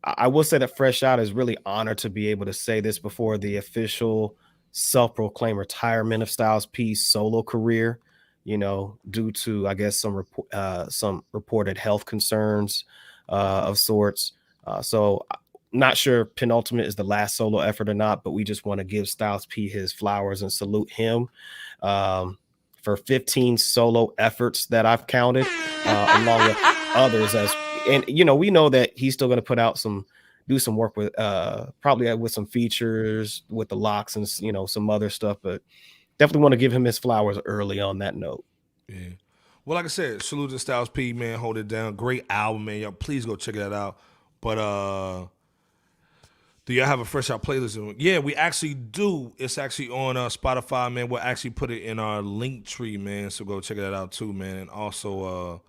I will say that Fresh Out is really honored to be able to say this before the official self-proclaimed retirement of Styles P's solo career. You know, due to, I guess, some reported health concerns of sorts. So not sure if Penultimate is the last solo effort or not, but we just want to give Styles P his flowers and salute him for 15 solo efforts that I've counted, along with others. And you know, we know that he's still going to do some work with probably with some features with the Locks and, you know, some other stuff, but definitely want to give him his flowers early on that note. Yeah. Well, like I said, salute to Styles P, man. Hold it down. Great album, man. Y'all please go check that out. But do y'all have a Fresh Out playlist? Yeah, we actually do. It's actually on Spotify, man. We'll actually put it in our link tree, man. So go check that out too, man. And also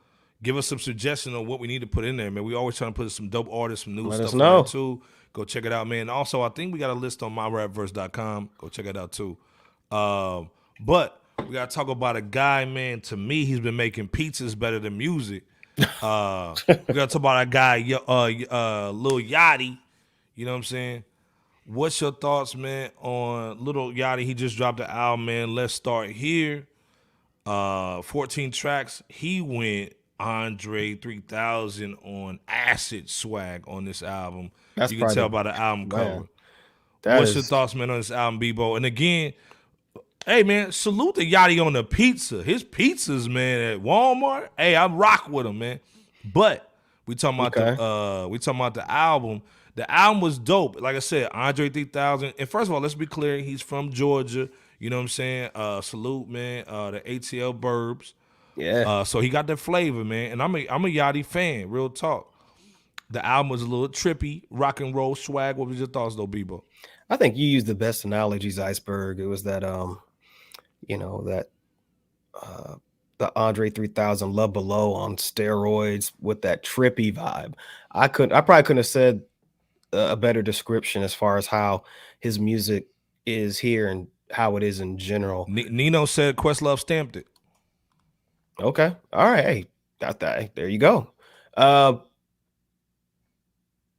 give us some suggestions on what we need to put in there, man. We always trying to put some dope artists, some new stuff in there too. Go check it out, man. And also, I think we got a list on myrapverse.com. Go check it out too. But we gotta talk about a guy, man. To me, he's been making pizzas better than music. We gotta talk about a guy, Lil Yachty. You know what I'm saying? What's your thoughts, man, on Lil Yachty? He just dropped the album, man. Let's Start Here. 14 tracks. He went Andre 3000 on acid swag on this album. You can tell by the album cover. What's your thoughts, man, on this album, Bebo? And again, hey, man, salute to Yachty on the pizza. His pizzas, man, at Walmart. Hey, I rock with him, man. But We talking about Okay. the album. The album was dope. Like I said, Andre 3000. And first of all, let's be clear, he's from Georgia. You know what I'm saying? Salute, man. The ATL Burbs. Yeah. So he got that flavor, man. And I'm a Yachty fan, real talk. The album was a little trippy, rock and roll swag. What was your thoughts, though, Bebo? I think you used the best analogies, Iceberg. It was that the Andre 3000 Love Below on steroids with that trippy vibe. I probably couldn't have said a better description as far as how his music is here and how it is in general. Nino said Questlove stamped it. Okay. All right. Hey, got that. There you go.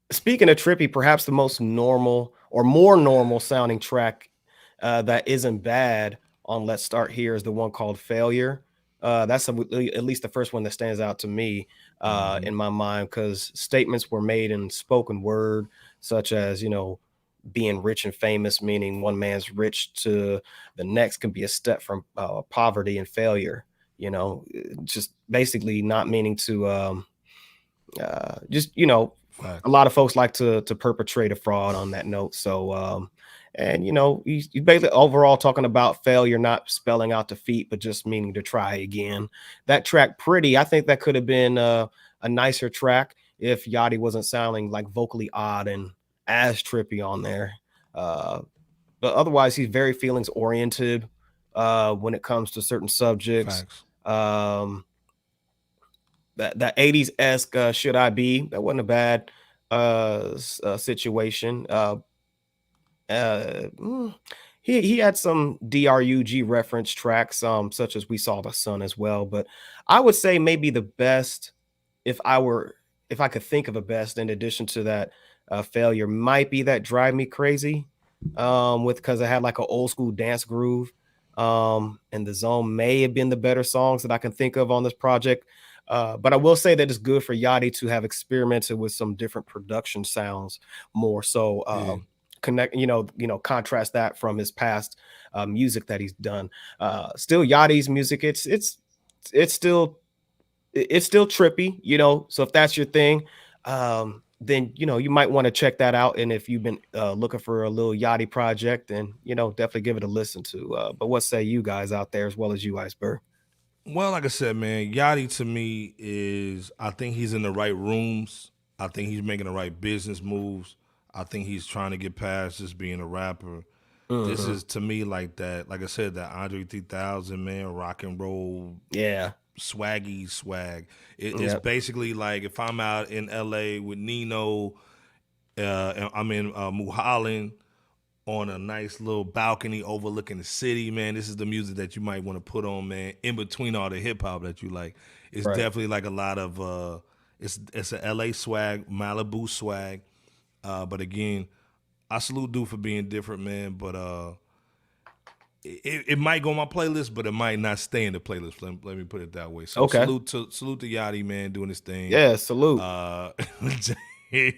Speaking of trippy, perhaps the most normal or more normal sounding track that isn't bad on Let's Start Here is the one called Failure. That's at least the first one that stands out to me in my mind, because statements were made in spoken word, such as, being rich and famous, meaning one man's rich to the next can be a step from poverty and failure. Just basically not meaning to a lot of folks like to perpetrate a fraud on that note. So he's basically overall talking about failure, not spelling out defeat, but just meaning to try again. That track, Pretty, I think that could have been a nicer track if Yachty wasn't sounding like vocally odd and as trippy on there. But otherwise, he's very feelings oriented when it comes to certain subjects. Facts. That 80s-esque Should I Be, that wasn't a bad situation. He had some DRUG reference tracks, such as We Saw the Sun as well. But I would say maybe the best, if I could think of a best in addition to that Failure, might be that Drive Me Crazy, because it had like an old school dance groove. And The Zone may have been the better songs that I can think of on this project. But I will say that it's good for Yachty to have experimented with some different production sounds more. So contrast that from his past music that he's done. Still Yachty's music, it's still trippy, so if that's your thing, then you might want to check that out. And if you've been looking for a little Yachty project, then definitely give it a listen to. But what say you guys out there, as well as you, Iceberg? Well, like I said, man, Yachty to me I think he's in the right rooms. I think he's making the right business moves. I think he's trying to get past just being a rapper. This is, to me, like that, like I said, that Andre 3000, man, rock and roll. Yeah. Swaggy swag. It's basically like if I'm out in LA with Nino, and I'm in Mulholland on a nice little balcony overlooking the city, man, this is the music that you might want to put on, man, in between all the hip hop that you like. It's definitely like a lot of it's a LA swag, Malibu swag. But again, I salute dude for being different, man. But it might go on my playlist, but it might not stay in the playlist. Let me put it that way. So salute to Yachty, man, doing his thing. Yeah, salute.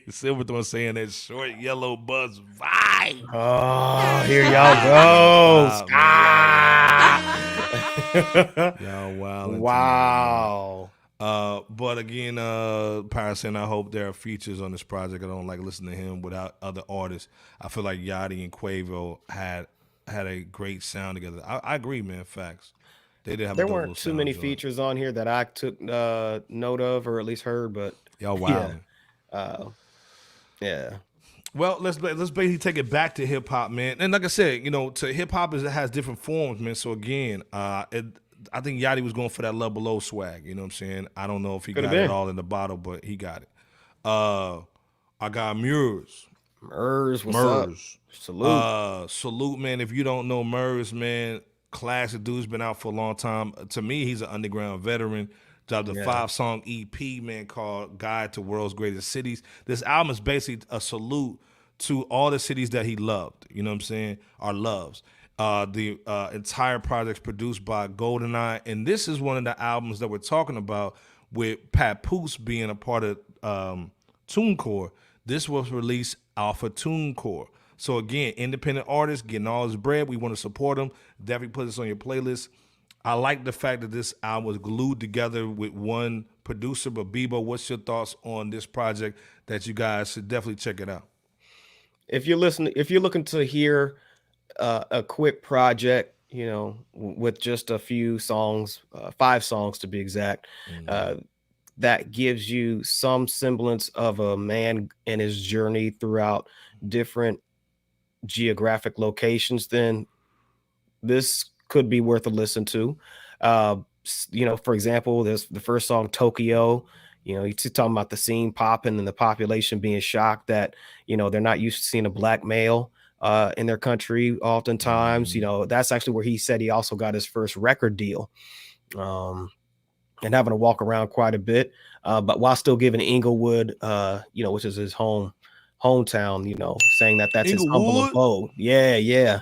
Silverthorne saying that short yellow buzz vibe. Oh, here y'all go. Y'all wild. Wow. But again, Pyre saying I hope there are features on this project. I don't like listening to him without other artists. I feel like Yachty and Quavo had a great sound together. I agree, man. Facts. They did have. There weren't too many features on here that I took note of, or at least heard. But y'all wild. Yeah. Well, let's basically take it back to hip hop, man. And like I said, to hip hop it has different forms, man. So again, I think Yachty was going for that Love Below swag. You know what I'm saying? I don't know if he got it all in the bottle, but he got it. I got Murs. Murs, what's up? Salute. Salute, man. If you don't know Murs, man, classic dude's been out for a long time. To me, he's an underground veteran. Dropped a 5-song EP, man, called Guide to World's Greatest Cities. This album is basically a salute to all the cities that he loved, you know what I'm saying, or loves. The entire project's produced by GoldenEye, and this is one of the albums that we're talking about with Papoose being a part of Tunecore. This was released off of Tunecore. So again, independent artists getting all his bread. We want to support him. Definitely put this on your playlist. I like the fact that this album was glued together with one producer. But Bebo, what's your thoughts on this project that you guys should definitely check it out? If you're looking to hear a quick project, you know, with just a few songs, 5 songs to be exact, that gives you some semblance of a man and his journey throughout different geographic locations, then this could be worth a listen to. You know, for example, there's the first song, Tokyo. You know, he's talking about the scene popping and the population being shocked that, you know, they're not used to seeing a black male in their country oftentimes. You know, that's actually where he said he also got his first record deal. And having to walk around quite a bit, but while still giving Inglewood, you know, which is his hometown, you know, saying that that's his humble Inglewood? abode. Yeah.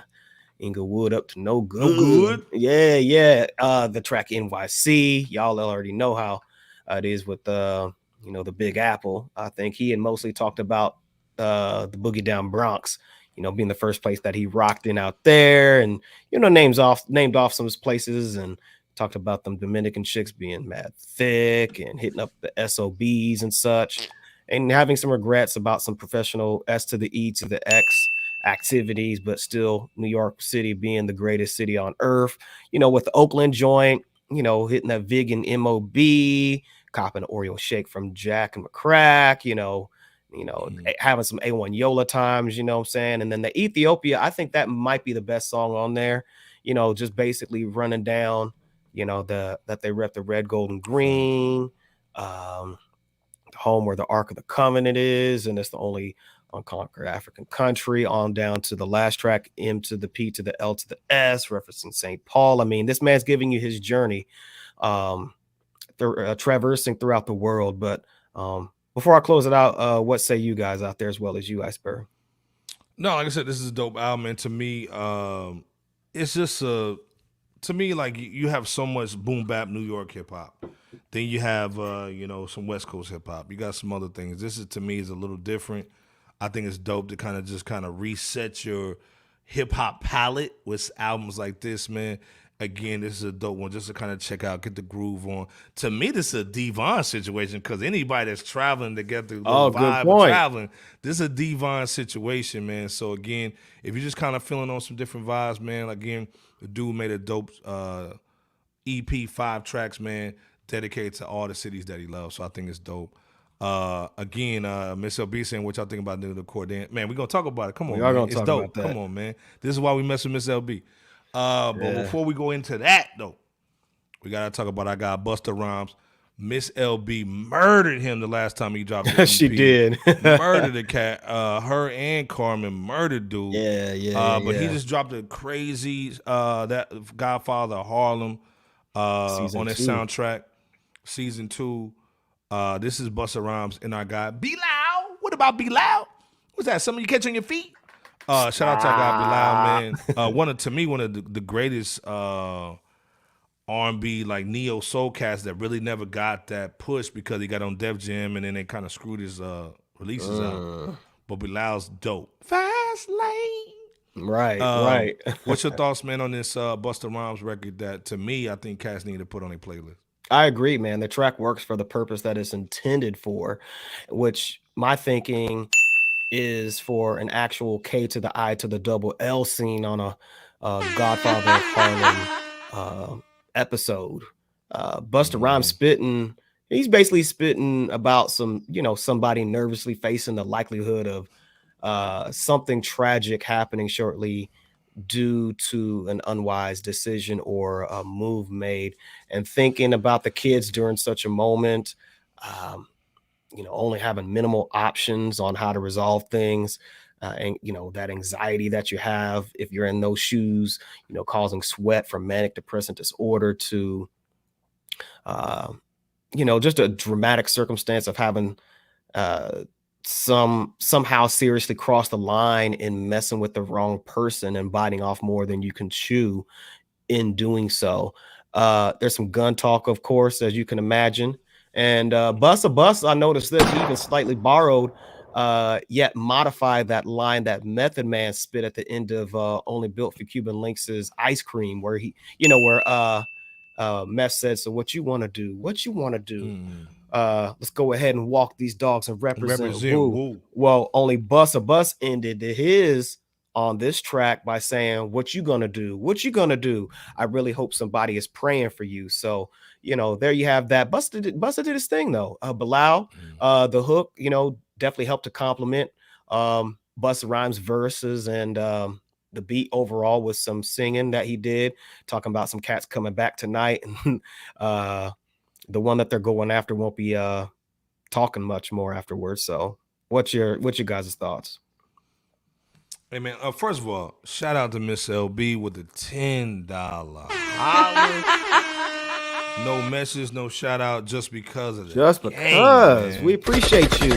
Inglewood up to no good. No good? Yeah. The track NYC, y'all already know how it is with you know, the Big Apple. I think he had mostly talked about the Boogie Down Bronx, you know, being the first place that he rocked in out there, and you know, named off some places, and talked about them Dominican chicks being mad thick and hitting up the SOBs and such, and having some regrets about some professional S to the E to the X activities, but still New York City being the greatest city on earth. You know, with the Oakland joint, you know, hitting that vegan MOB, copping an Oreo shake from Jack and McCrack, you know, having some A1 Yola times, you know what I'm saying? And then the Ethiopia, I think that might be the best song on there, you know, just basically running down, you know, that they rep the red, gold, and green, the home where the Ark of the Covenant is, and it's the only unconquered African country, on down to the last track, M to the P to the L to the S, referencing St. Paul. I mean, this man's giving you his journey, traversing throughout the world. But before I close it out, what say you guys out there, as well as you, Iceberg? No, like I said, this is a dope album, and to me, it's just to me, like, you have so much boom bap New York hip hop. Then you have you know, some West Coast hip hop. You got some other things. This is, to me, is a little different. I think it's dope to kind of reset your hip hop palette with albums like this, man. Again, this is a dope one just to kind of check out, get the groove on. To me, this is a Devon situation, because anybody that's traveling to get the vibe of traveling, this is a Devon situation, man. So again, if you're just kind of feeling on some different vibes, man, again, the dude made a dope EP, 5 tracks, man, dedicated to all the cities that he loves. So I think it's dope. Again, Miss LB saying, what y'all think about the Cordae? Man, we're gonna talk about it. Come on, man. It's dope. Come on, man. This is why we mess with Miss LB. But before we go into that, though, we gotta talk about our guy Busta Rhymes. Miss LB murdered him the last time he dropped the EP. She did. Murdered the cat. Her and Carmen murdered dude. But he just dropped a crazy that Godfather of Harlem on his soundtrack, season 2. This is Busta Rhymes and our guy Bilal. What about Bilal? What's that? Something you catch on your feet? Shout out to our guy Bilal, man. One of the greatest R&B, like neo soul cats that really never got that push because he got on Def Jam and then they kind of screwed his releases up. But Bilal's dope. Fast lane. Right. What's your thoughts, man, on this Busta Rhymes record that, to me, I think cats need to put on a playlist? I agree, man. The track works for the purpose that it's intended for, which my thinking is for an actual K to the I to the double L scene on a Godfather of Harlem episode. Busta Rhymes spitting, he's basically spitting about somebody nervously facing the likelihood of something tragic happening shortly due to an unwise decision or a move made, and thinking about the kids during such a moment, only having minimal options on how to resolve things, and that anxiety that you have if you're in those shoes, causing sweat from manic depressive disorder to just a dramatic circumstance of having somehow seriously cross the line in messing with the wrong person and biting off more than you can chew in doing so. There's some gun talk, of course, as you can imagine. And Busta, I noticed this, he even slightly borrowed, yet modified that line that Method Man spit at the end of Only Built for Cuban Links' Ice Cream, where he, Meth said, so what you want to do? What you want to do? Let's go ahead and walk these dogs and represent Woo. Woo. Well, only Bus ended his on this track by saying, what you gonna do? What you gonna do? I really hope somebody is praying for you. So, you know, there you have that. Busta did his thing though. Bilal, the hook, you know, definitely helped to complement Busta Rhymes verses and the beat overall with some singing that he did, talking about some cats coming back tonight. And the one that they're going after won't be talking much more afterwards. So what's your guys' thoughts? Hey man, first of all, shout out to Miss LB with the $10 no message, no shout out, just because of that. Just because we appreciate you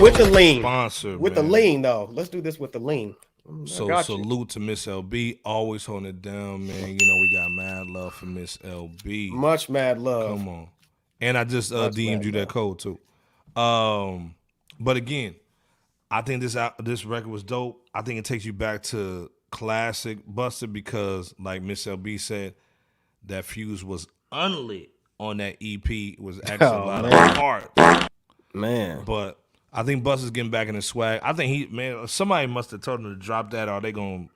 with the lean sponsor, with man. the lean though. Let's do this with the lean. So salute to Miss LB, always holding it down, man. You know we got mad love for Miss LB. Much mad love. Come on, and I just DM'd you that code too. But again, I think this record was dope. I think it takes you back to classic Busta because, like Miss LB said, that fuse was unlit on that EP. Was actually a lot of parts, man. But I think Busta's getting back in his swag. I think somebody must have told him to drop that, or they gonna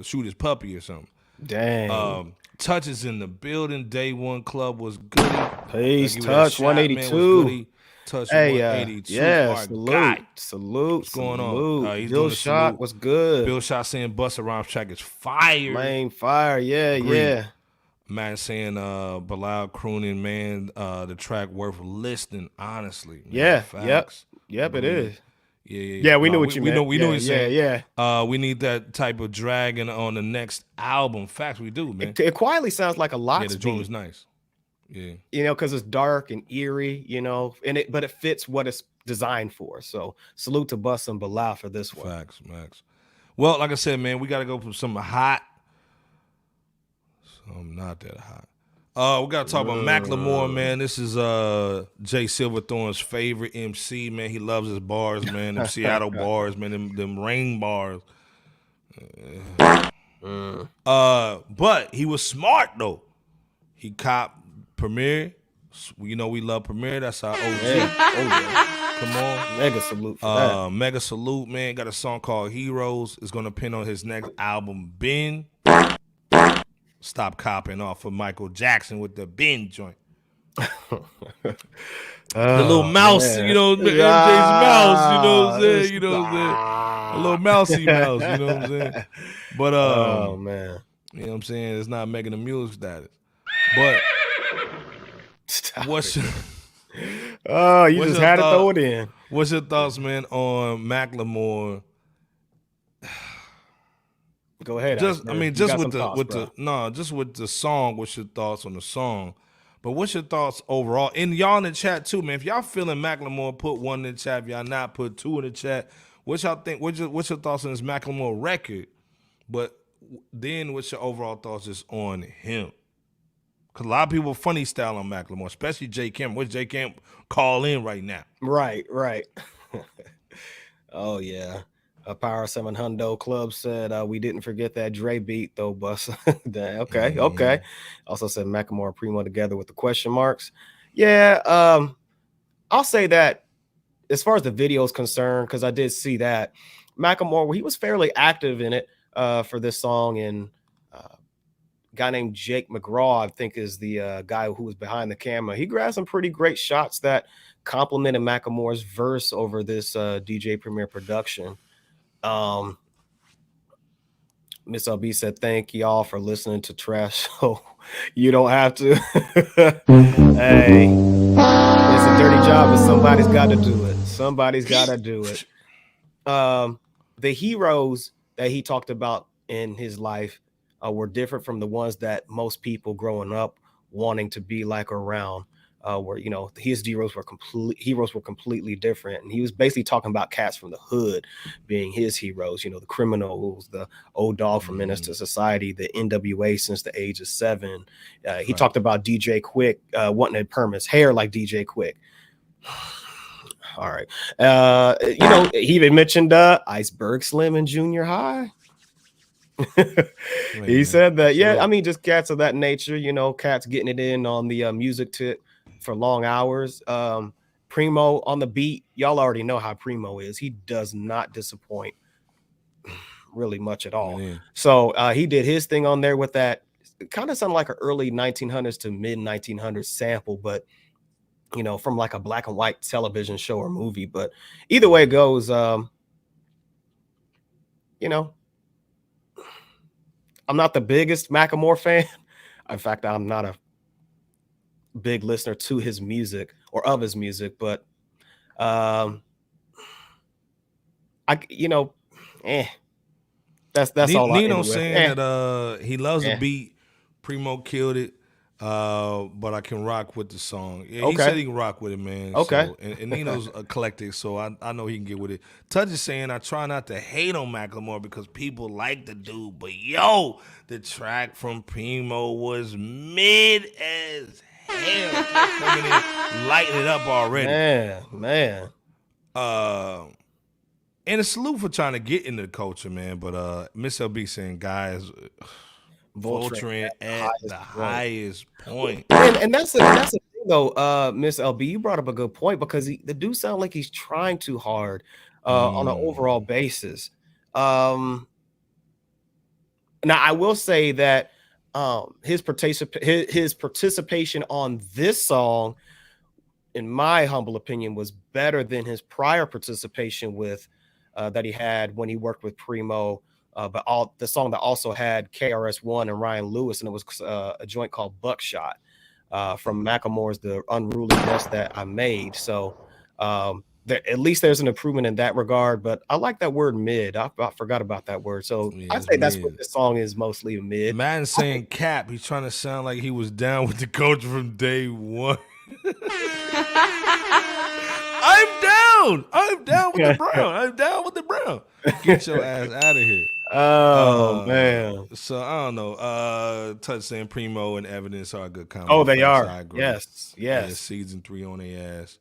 shoot his puppy or something. Dang. Touches in the building. Day One Club was good. Peace. Touch 182. Touch hey, 182. Yeah, salute. Salute. What's going on? He's Bill doing Shot salute. was good. Bill Shot saying Busta Rhymes track is fire. Main fire. Yeah, Agreed. yeah. Man saying Bilal crooning, man, the track worth listening, honestly. Man. Yeah. Facts. Yep, it is. Yeah, we knew what you meant. We knew what you said. Yeah. We need that type of dragging on the next album. Facts, we do, man. It quietly sounds like a lot. Yeah, the joint was nice. Yeah. You know, because it's dark and eerie, you know, but it fits what it's designed for. So salute to Busta and Bilal for this one. Facts, Max. Well, like I said, man, we got to go for some hot. Some not that hot. We got to talk about Macklemore, man. This is Jay Silverthorne's favorite MC, man. He loves his bars, man. Them Seattle bars, man. Them rain bars. But he was smart, though. He copped Premier. You know we love Premier. That's our OG. Yeah. Come on. Mega salute for that. Mega salute, man. Got a song called Heroes. It's going to pin on his next album, Ben. Stop copping off of Michael Jackson with the Ben joint. The little mouse, man. you know, MJ's mouse, you know what I'm saying? You know what I'm saying? A little mousy mouse, you know what I'm saying? But oh man. You know what I'm saying? It's not making the music status. But what's your, you just had to throw it in. What's your thoughts, man, on Macklemore? Go ahead. Just with the song, what's your thoughts on the song? But what's your thoughts overall? And y'all in the chat too, man. If y'all feeling Macklemore, put 1 in the chat. If y'all not, put 2 in the chat. What y'all think? What's your thoughts on this Macklemore record? But then what's your overall thoughts just on him? Because a lot of people funny style on Macklemore, especially J. Camp. What's J. Camp call in right now? Right. Oh, yeah. A Power 7 Hundo Club said, we didn't forget that Dre beat, though, Bus. Okay. Also said Macklemore and Primo together with the question marks. Yeah, I'll say that as far as the video is concerned, because I did see that, Macklemore, he was fairly active in it for this song, and a guy named Jake McGraw, I think, is the guy who was behind the camera. He grabbed some pretty great shots that complimented Macklemore's verse over this DJ Premier production. Miss LB said, thank y'all for listening to trash. So you don't have to. Hey, it's a dirty job, but somebody's got to do it. Somebody's got to do it. The heroes that he talked about in his life were different from the ones that most people growing up wanting to be like around. Where, you know, his heroes were completely different, and he was basically talking about cats from the hood being his heroes. You know, the criminals, the old dog from Menace to Society, the NWA since the age of 7. He talked about DJ Quick wanting to perm his hair like DJ Quick. All right, you know, he even mentioned Iceberg Slim in junior high. Right, He man. said that. Yeah, Salute. I mean, just cats of that nature, cats getting it in on the music tip for long hours. Primo on the beat, y'all already know how Primo is. He does not disappoint really much at all. Went in. So he did his thing on there with that. It kind of sounded like an early 1900s to mid 1900s sample, but from like a black and white television show or movie. But either way it goes, I'm not the biggest Macklemore fan. In fact, I'm not a big listener to his music or of his music, but that's all. Nino saying that he loves the Eh. beat. Primo killed it. But I can rock with the song. Yeah, he Okay. said he can rock with it, man. Okay. So, and Nino's eclectic, so I know he can get with it. Touch is saying, I try not to hate on Macklemore because people like the dude, but yo, the track from Primo was mid as hell. Just coming in, lighting it up already. Man. And a salute for trying to get into the culture, man. But Miss LB saying, guys, vulturing at the highest point. And that's the thing though, Miss LB, you brought up a good point because the dude sounds like he's trying too hard on an overall basis. Now I will say that his participation on this song, in my humble opinion, was better than his prior participation with that he had when he worked with Primo. But the song that also had KRS-One and Ryan Lewis, and it was a joint called Buckshot from Macklemore's The Unruly Mess That I Made. So at least there's an improvement in that regard. But I like that word mid. I forgot about that word. So Yeah, I'd say that's mid. what this song is, mostly mid. Madden saying cap. He's trying to sound like he was down with the culture from day one. I'm down with the brown. I'm down with the brown. Get your ass out of here. Oh man. So I don't know. Touch saying Primo and Evidence are a good combo. Oh, they Facts, are. I agree. Yes. Yeah, season 3 on their ass.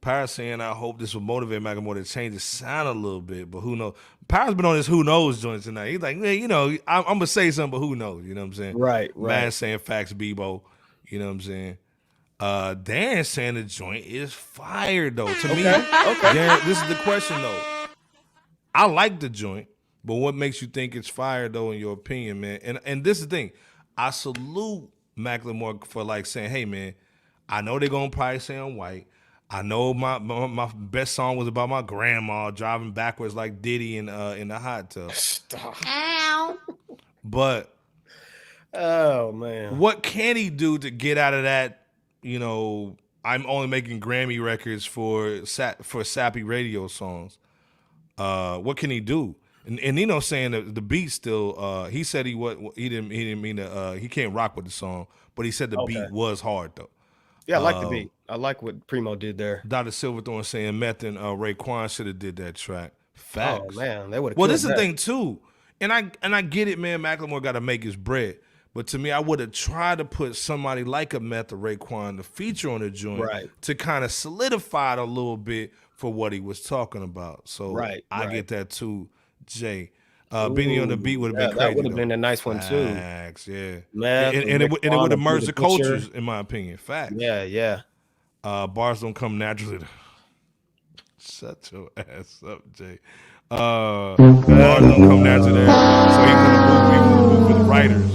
Pyre saying, I hope this will motivate Macklemore to change his sound a little bit, but who knows? Pyre's been on his who knows joint tonight. He's like, man, I'm gonna say something, but who knows? You know what I'm saying? Right. Man saying facts, Bebo. You know what I'm saying? Dan saying the joint is fire though. To me, Dan, this is the question though. I like the joint, but what makes you think it's fire though, in your opinion, man? And this is the thing. I salute Macklemore for like saying, hey man, I know they're gonna probably say I'm white. I know my best song was about my grandma driving backwards like Diddy in the hot tub. Stop. But oh man, what can he do to get out of that? I'm only making Grammy records for sappy radio songs. What can he do? And saying that the beat still. He said he didn't mean to. He can't rock with the song, but he said the beat was hard though. Yeah, I like the beat. I like what Primo did there. Dr. Silverthorne saying Meth and Raekwon should have did that track. Facts. Oh man, they would have. Well, this is the thing too, and I get it, man. Macklemore got to make his bread, but to me, I would have tried to put somebody like a Meth or Raekwon to feature on the joint, to kind of solidify it a little bit for what he was talking about. So I get that too, Jay. Benny on the beat would have been crazy. That would have been a nice one too. Facts, yeah. Meth and it would have merged the cultures, in my opinion. Facts. Yeah. Bars don't come naturally. Shut your ass up, Jay. Bars don't come naturally. So he was in the booth for the writers.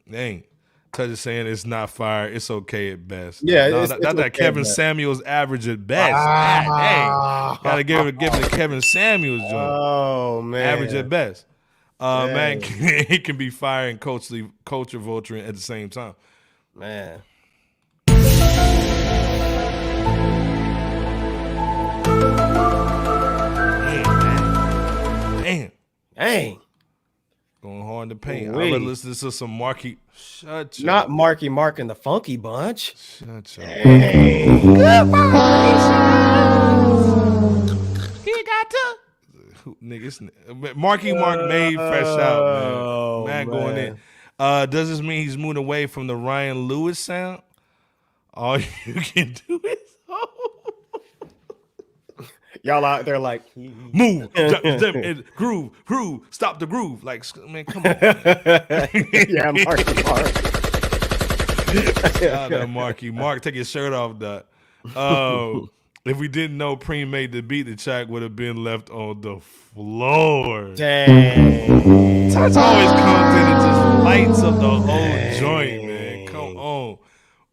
Dang. Touch is saying it's not fire. It's okay at best. Yeah, no, it's that okay Kevin Samuels average at best. Dang. Gotta give it the Kevin Samuels joint. Oh man, average at best. Man, he can be fire and culture vulturing at the same time. Man. Dang. Going hard in the paint. I'd rather listen to some Marky. Shut your Not Marky Mark and the Funky Bunch. Shut your Good He got to. Niggas. Marky Mark made fresh out, man. Man going in. Does this mean he's moving away from the Ryan Lewis sound? All you can do is Y'all out there like Move, groove, stop the groove. Like, man, come on. yeah, Marky Mark. Shout out to Marky Mark. Take your shirt off, Dot. If we didn't know Preem made the beat, the track would have been left on the floor. Dang. Touch always comes in and just lights up the whole joint, man. Come on.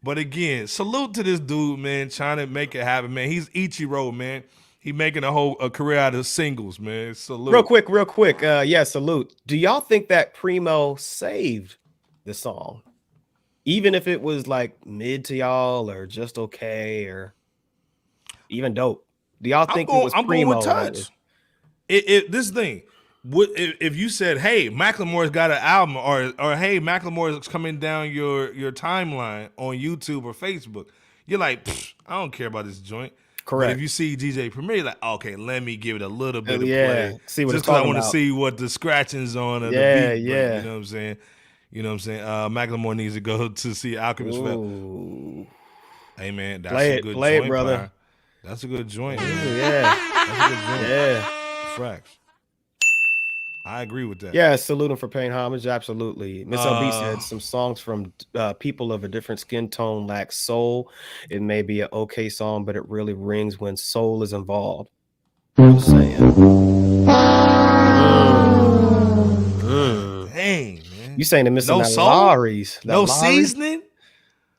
But again, salute to this dude, man, trying to make it happen, man. He's Ichiro, man. He making a career out of singles, man. Salute. Real quick. Yeah, salute. Do y'all think that Primo saved the song? Even if it was like mid to y'all or just okay or even dope. Do y'all think it was I'm Primo? going with Touch. This thing, if you said, "Hey, Macklemore's got an album," or "Hey, Macklemore is coming down your timeline on YouTube or Facebook," you're like, "I don't care about this joint." Correct. But if you see DJ Premier, you're like, "Okay, let me give it a little bit of Yeah, play, see what just it's because I talking want to about. see what the scratchings on of Yeah, the beat." yeah. You know what I'm saying? You know what I'm saying? Macklemore needs to go to see Alchemist Fest. Ooh. Hey man, that's Play a it, good play it, joint, brother. Pryor. That's a good joint. Ooh, Man. yeah. That's a good joint. Yeah. Facts. I agree with that. Yeah, salute him for paying homage. Absolutely. Miss LB said some songs from people of a different skin tone lack soul. It may be an okay song, but it really rings when soul is involved. Just saying. Dang, man. You saying they're missing No that soul? Lowry's? That No Lowry? seasoning?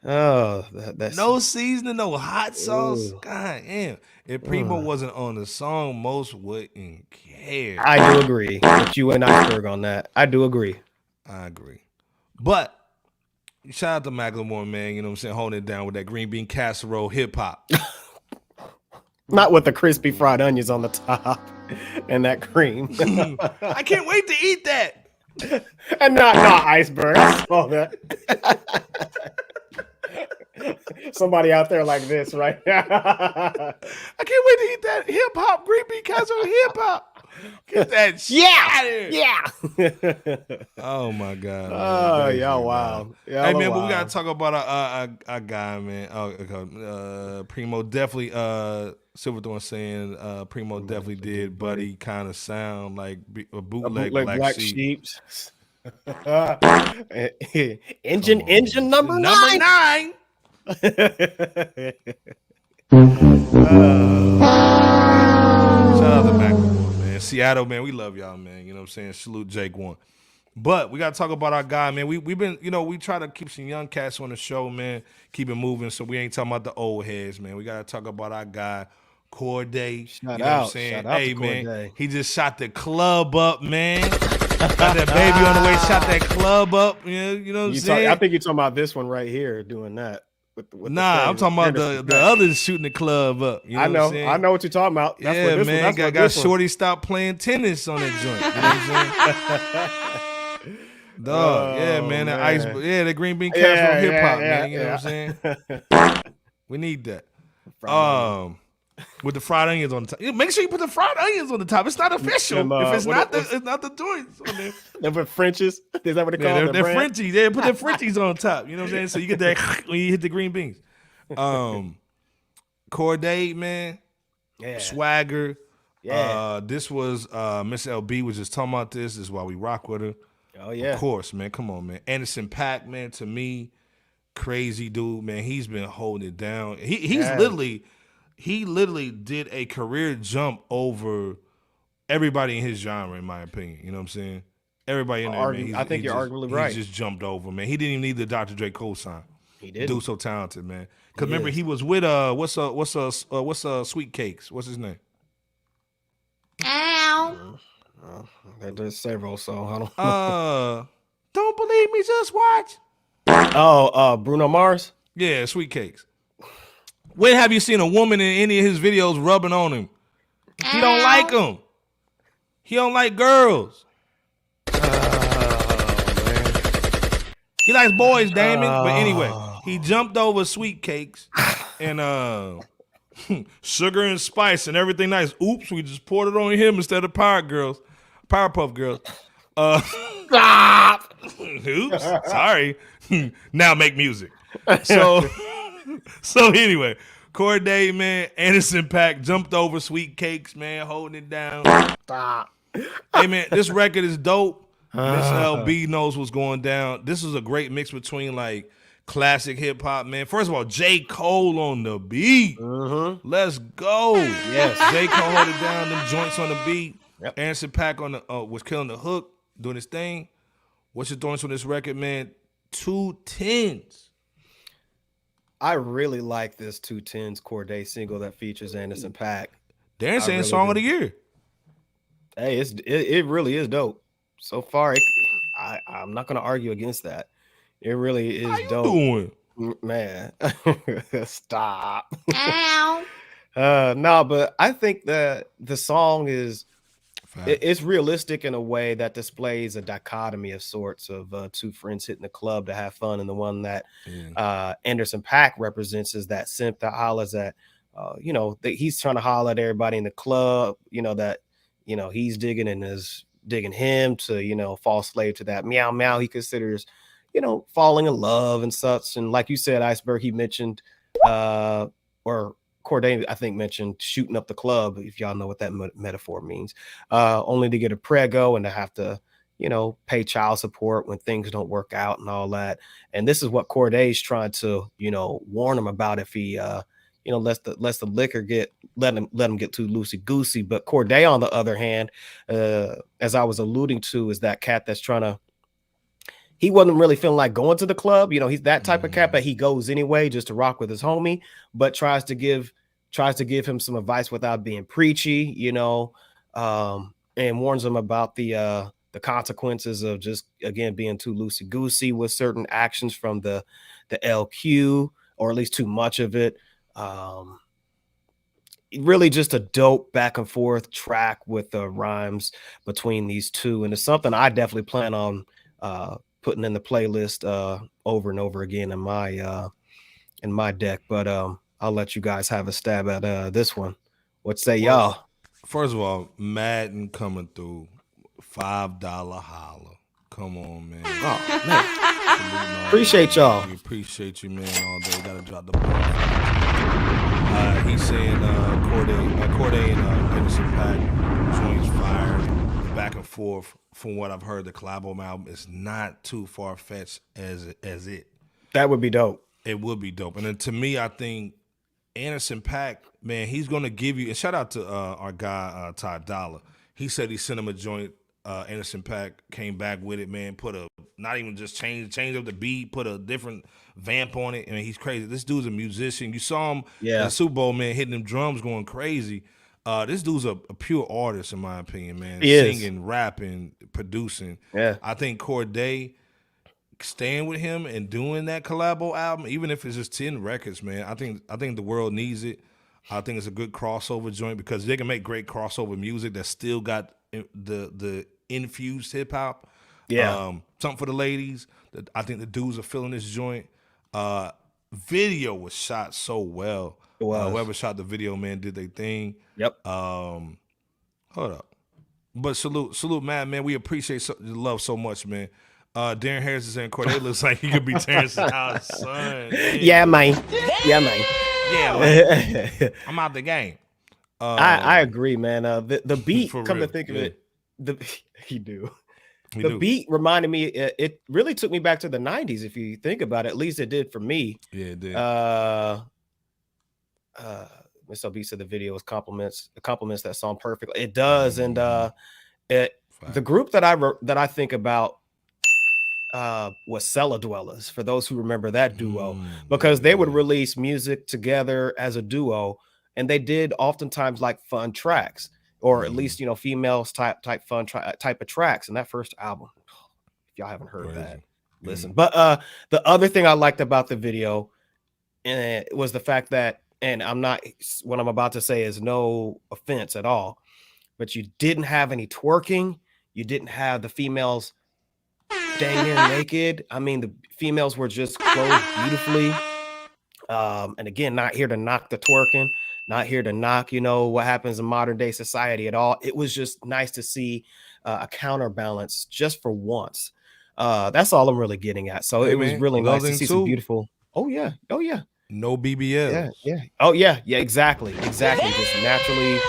Oh, that's No seasoning, no hot sauce. Ooh. God damn. If Primo wasn't on the song, most wouldn't care. I do agree with you and Iceberg on that. I do agree. I agree. But shout out to Macklemore, man. You know what I'm saying? Holding it down with that green bean casserole hip hop. Not with the crispy fried onions on the top and that cream. I can't wait to eat that. And not Iceberg. I saw that. Somebody out there like this right now. I can't wait to eat that hip hop green bean casserole hip hop. Get that shit out of here. Yeah. Oh my God. Man. Oh, Crazy, y'all man. wow. Y'all Hey man, wow. but we gotta talk about our guy, man. Primo definitely Silverthorne saying Primo definitely did Buddy kind of sound like a bootleg Black Sheep. engine number nine. 9. Shout out to Macklemore, man. Seattle, man, we love y'all, man. You know what I'm saying? Salute Jake One. But we gotta talk about our guy, man. We've been, we try to keep some young cats on the show, man. Keep it moving, so we ain't talking about the old heads, man. We gotta talk about our guy, Cordae. Shout you know out. what I'm saying? Shout out Hey, to man, Cordae. he just shot the club up, man. Got that baby on the way, shot that club up. You know what I'm saying? I think you're talking about this one right here doing that. With Nah, I'm talking about the others shooting the club up. You know I what I'm saying? know what you're talking about. That's Yeah, what this man. one, Got this one. Shorty stop playing tennis on that joint. You know what I'm saying? Dog, yeah, man. That ice, the green bean casserole hip hop, man. You know what I'm saying? We need that. With the fried onions on the top. Make sure you put the fried onions on the top. It's not official. If it's not the joints on there. They're Frenchies. Is that what they call them? They're Frenchies. They put the Frenchies on top. You know what I'm saying? So you get that when you hit the green beans. Cordae, man. Yeah. Swagger. Yeah. This was Miss LB was just talking about this. This is why we rock with her. Oh yeah. Of course, man. Come on, man. Anderson Paak, man, to me, crazy dude, man. He's been holding it down. He literally did a career jump over everybody in his genre, in my opinion. You know what I'm saying? Everybody in there, man. I think you're arguably right. He just jumped over, man. He didn't even need the Dr. Dre cosign. He did. Dude, so talented, man. Because remember, he was with what's Sweet Cakes? What's his name? There's several, so I don't know. Don't believe me, just watch. Bruno Mars. Yeah, Sweet Cakes. When have you seen a woman in any of his videos rubbing on him? He don't like them. He don't like girls. He likes boys, damn it. But anyway, he jumped over Sweet Cakes and sugar and spice and everything nice. Oops, we just poured it on him instead of Powerpuff Girls. Stop. Oops, sorry. Now make music. So anyway, Cordae, man, Anderson Paak jumped over Sweet Cakes, man, holding it down. Stop. Hey, man, this record is dope. Miss LB knows what's going down. This is a great mix between like classic hip hop, man. First of all, J. Cole on the beat. Let's go. Yes. J. Cole hold it down, them joints on the beat. Yep. Anderson Paak on the was killing the hook, doing his thing. What's your thoughts on this record, man? 2 10s. I really like this 2 10s Cordae single that features Anderson Paak. Darren saying really song do. of the year. Hey, it really is dope. So far, I'm not gonna argue against that. It really is How you dope. doing? Man. Stop. No, but I think that the song is it's realistic in a way that displays a dichotomy of sorts of two friends hitting the club to have fun, and the one that Anderson Paak represents is that simp that hollers at that he's trying to holler at everybody in the club, that he's digging and is digging him to fall slave to that meow meow he considers falling in love and such. And like you said, Iceberg, he mentioned or Cordae, I think, mentioned shooting up the club, if y'all know what that metaphor means, only to get a prego and to have to, pay child support when things don't work out and all that. And this is what Cordae's trying to, warn him about if he, lets the liquor let him get too loosey goosey. But Cordae, on the other hand, as I was alluding to, is that cat that's trying to. He wasn't really feeling like going to the club. He's that type of cat that he goes anyway just to rock with his homie, but tries to give him some advice without being preachy, and warns him about the consequences of just, again, being too loosey-goosey with certain actions from the LQ, or at least too much of it. Really just a dope back and forth track with the rhymes between these two. And it's something I definitely plan on putting in the playlist over and over again in my deck. But I'll let you guys have a stab at this one. What say y'all? First of all, Madden coming through, $5 holla. Come on, man. Oh, man. Appreciate y'all. We appreciate you, man, all day. Gotta drop the ball. He's saying Cordae and Anderson Paak joints fired back and forth. From what I've heard, the collabo album is not too far-fetched as it. That would be dope. It would be dope. And then to me, I think Anderson Paak, man, he's going to give you – and shout out to our guy, Ty Dollar. He said he sent him a joint. Anderson Paak came back with it, man, not even just change up the beat, put a different vamp on it. I mean, he's crazy. This dude's a musician. You saw him in the Super Bowl, man, hitting them drums going crazy. This dude's a pure artist, in my opinion, man. Singing, rapping, producing. Yeah. I think Cordae staying with him and doing that collabo album, even if it's just 10 records, man, I think the world needs it. I think it's a good crossover joint because they can make great crossover music that still got the infused hip hop. Yeah. Something for the ladies. I think the dudes are feeling this joint. Video was shot so well. Whoever shot the video, man, did their thing. Yep. Hold up. But salute, man. We appreciate the love so much, man. Darren Harris is saying Cordae looks like he could be Terrence's house, son. Yeah, man. Yeah, man. Yeah, man. I'm out the game. I agree, man. The beat, come real, to think of it, the do. beat reminded me. It really took me back to the '90s. If you think about it, at least it did for me. Yeah, it did. Miss OB said the video was compliments that song perfectly. It does, and the group that I think about was Cellar Dwellers, for those who remember that duo, because they would release music together as a duo, and they did oftentimes like fun tracks, or at least females type fun type of tracks. And that first album, if y'all haven't heard that, listen. But the other thing I liked about the video was the fact that, and what I'm about to say is no offense at all, but you didn't have any twerking. You didn't have the females dang near naked. I mean, the females were just clothed beautifully. And again, not here to knock the twerking, not here to knock, what happens in modern day society at all. It was just nice to see a counterbalance just for once. That's all I'm really getting at. So it was really nice to see some beautiful. Oh yeah. No BBLs. Yeah. Oh yeah. Exactly. Just naturally,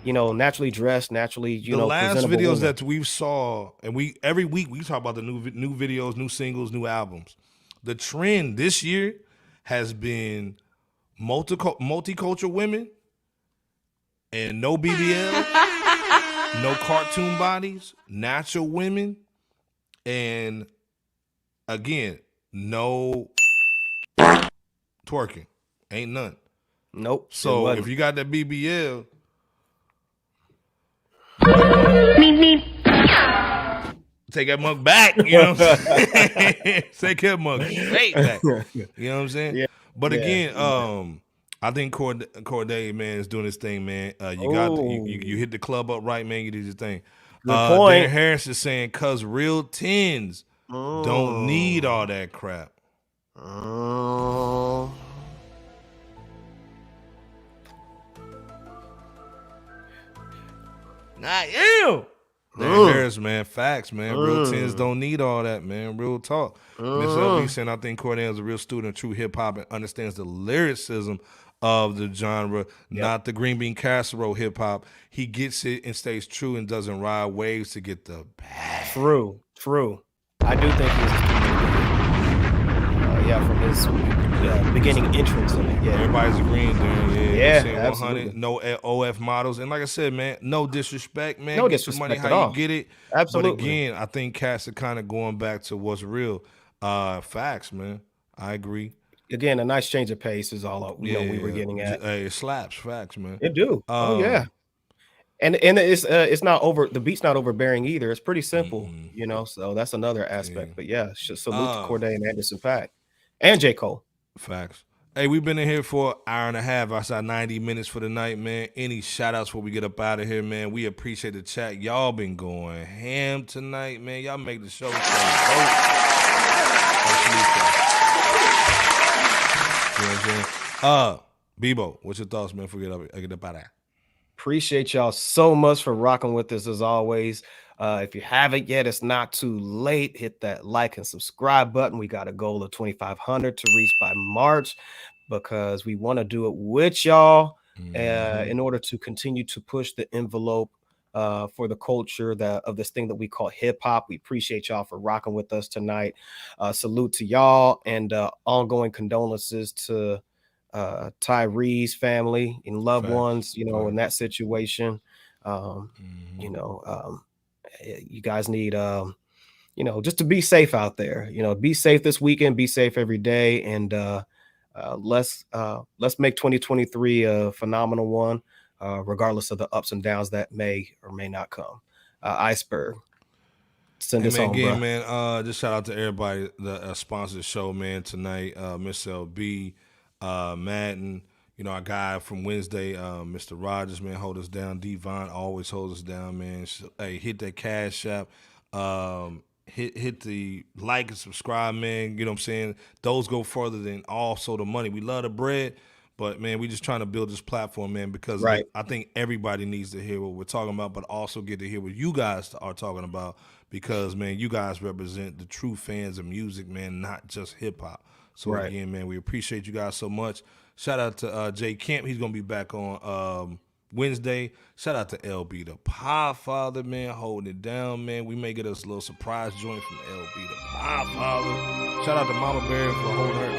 naturally dressed, naturally, The last presentable videos women. that we saw, and every week we talk about the new videos, new singles, new albums. The trend this year has been multicultural women and no BBL, no cartoon bodies, natural women, and again, no twerking. Ain't none. Nope. So if you got that BBL, take that mug back. You know what I'm saying? Take that mug straight back. You know what I'm saying? Yeah. But again, I think Cordae, man, is doing his thing, man. You hit the club up right, man. You did your thing. Good point. Darren Harris is saying, cause real tens don't need all that crap. Not you. Darren Harris, man, facts, man. Real tens don't need all that, man. Real talk. Miss LB saying, I think Cordae is a real student of true hip hop and understands the lyricism of the genre, not the green bean casserole hip hop. He gets it and stays true and doesn't ride waves to get the bag. True. I do think he's from his beginning entrance in it. Yeah. Everybody's agreeing there. Yeah, 100, absolutely. no OF models. And like I said, man, no disrespect, man. No Get disrespect your money at how all. you get it. Absolutely. But again, I think cats are kind of going back to what's real. Facts, man. I agree. Again, a nice change of pace is all we were getting at. Hey, it slaps. Facts, man. It do. And it's not over. The beat's not overbearing either. It's pretty simple, So that's another aspect. But salute to Cordae and Anderson .Paak and J. Cole. Facts. Hey, we've been in here for an hour and a half. Outside 90 minutes for the night, man. Any shout outs before we get up out of here, man? We appreciate the chat. Y'all been going ham tonight, man. Y'all make the show so dope. You know what I'm saying? Bebo, what's your thoughts, man? Get up out of there. Appreciate y'all so much for rocking with us as always. If you haven't yet, it's not too late. Hit that like and subscribe button. We got a goal of 2,500 to reach by March because we want to do it with y'all in order to continue to push the envelope for the culture of this thing that we call hip hop. We appreciate y'all for rocking with us tonight. Salute to y'all and ongoing condolences to Tyre's family and loved ones, in that situation. You guys need just to be safe out there. Be safe this weekend, be safe every day, and let's make 2023 a phenomenal one, regardless of the ups and downs that may or may not come. Iceberg, send us home, bro. Man. Just shout out to everybody that sponsors the show, man, tonight. Miss LB, Madden, our guy from Wednesday, Mr. Rogers, man, hold us down. Devon always holds us down, man. Hey, hit that Cash App. Hit the like and subscribe, man. You know what I'm saying? Those go further than also the money. We love the bread, but, man, we just trying to build this platform, man, because I think everybody needs to hear what we're talking about, but also get to hear what you guys are talking about because, man, you guys represent the true fans of music, man, not just hip-hop. So, again, man, we appreciate you guys so much. Shout out to Jay Camp. He's going to be back on Wednesday. Shout out to LB, the Podfather, man, holding it down, man. We may get us a little surprise joint from LB, the Podfather. Shout out to Mama Bear for holding her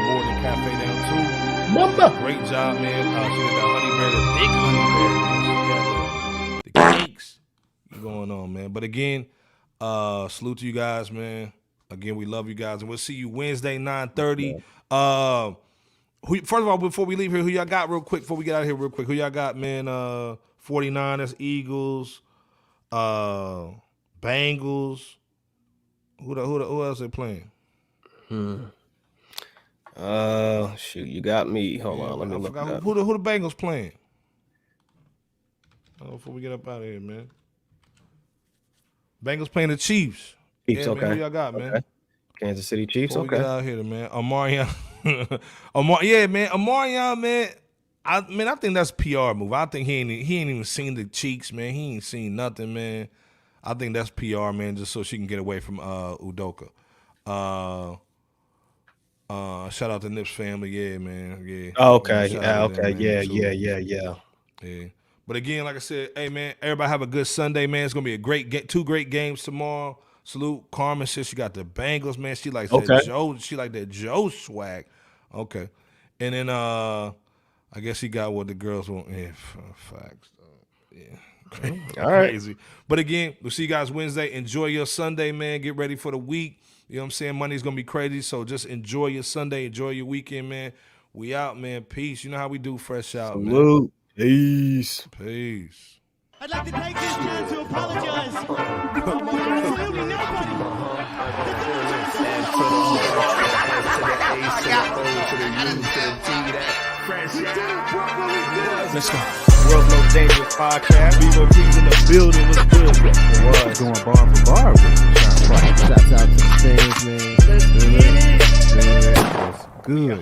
Morning Cafe down, too. Mama. Great job, man. She got the honey bear, the big honey bear, man. She got the cakes going on, man. But, again, salute to you guys, man. Again, we love you guys, and we'll see you Wednesday, 9:30. First of all, before we leave here, who y'all got real quick, before we get out of here real quick, who y'all got, man? 49ers, Eagles, Bengals. Who else they playing? Shoot, you got me. Hold on, let me look it up. Who the Bengals playing? Before we get up out of here, man. Bengals playing the Chiefs. Chiefs, yeah, okay. Man, who y'all got, man? Kansas City Chiefs, Before okay. we get out here, man. Omarion. Omarion, man. I think that's a PR move. I think he ain't even seen the cheeks, man. He ain't seen nothing, man. I think that's PR, man, just so she can get away from Udoka. Shout out to Nip's family, yeah, man, yeah. Oh, okay, Shout out to them, man, yeah, too. yeah. But again, like I said, hey man, everybody have a good Sunday, man. It's gonna be a great two great games tomorrow. Salute Carmen, says she got the Bengals, man. She likes that Joe. She like that Joe swag. Okay, and then I guess he got what the girls want. Yeah, facts. Yeah. All right. Crazy. But again, we'll see you guys Wednesday. Enjoy your Sunday, man. Get ready for the week. You know what I'm saying? Monday's gonna be crazy. So just enjoy your Sunday, enjoy your weekend, man. We out, man. Peace. You know how we do fresh out, Salute. man. Peace. Peace. I'd like to take this time to apologize to absolutely nobody. Let's go. World's Most Dangerous Podcast. Vivo P's in the building. What's good? What's going bar for bar? Shouts out to the fans, man. Let's get it. Good.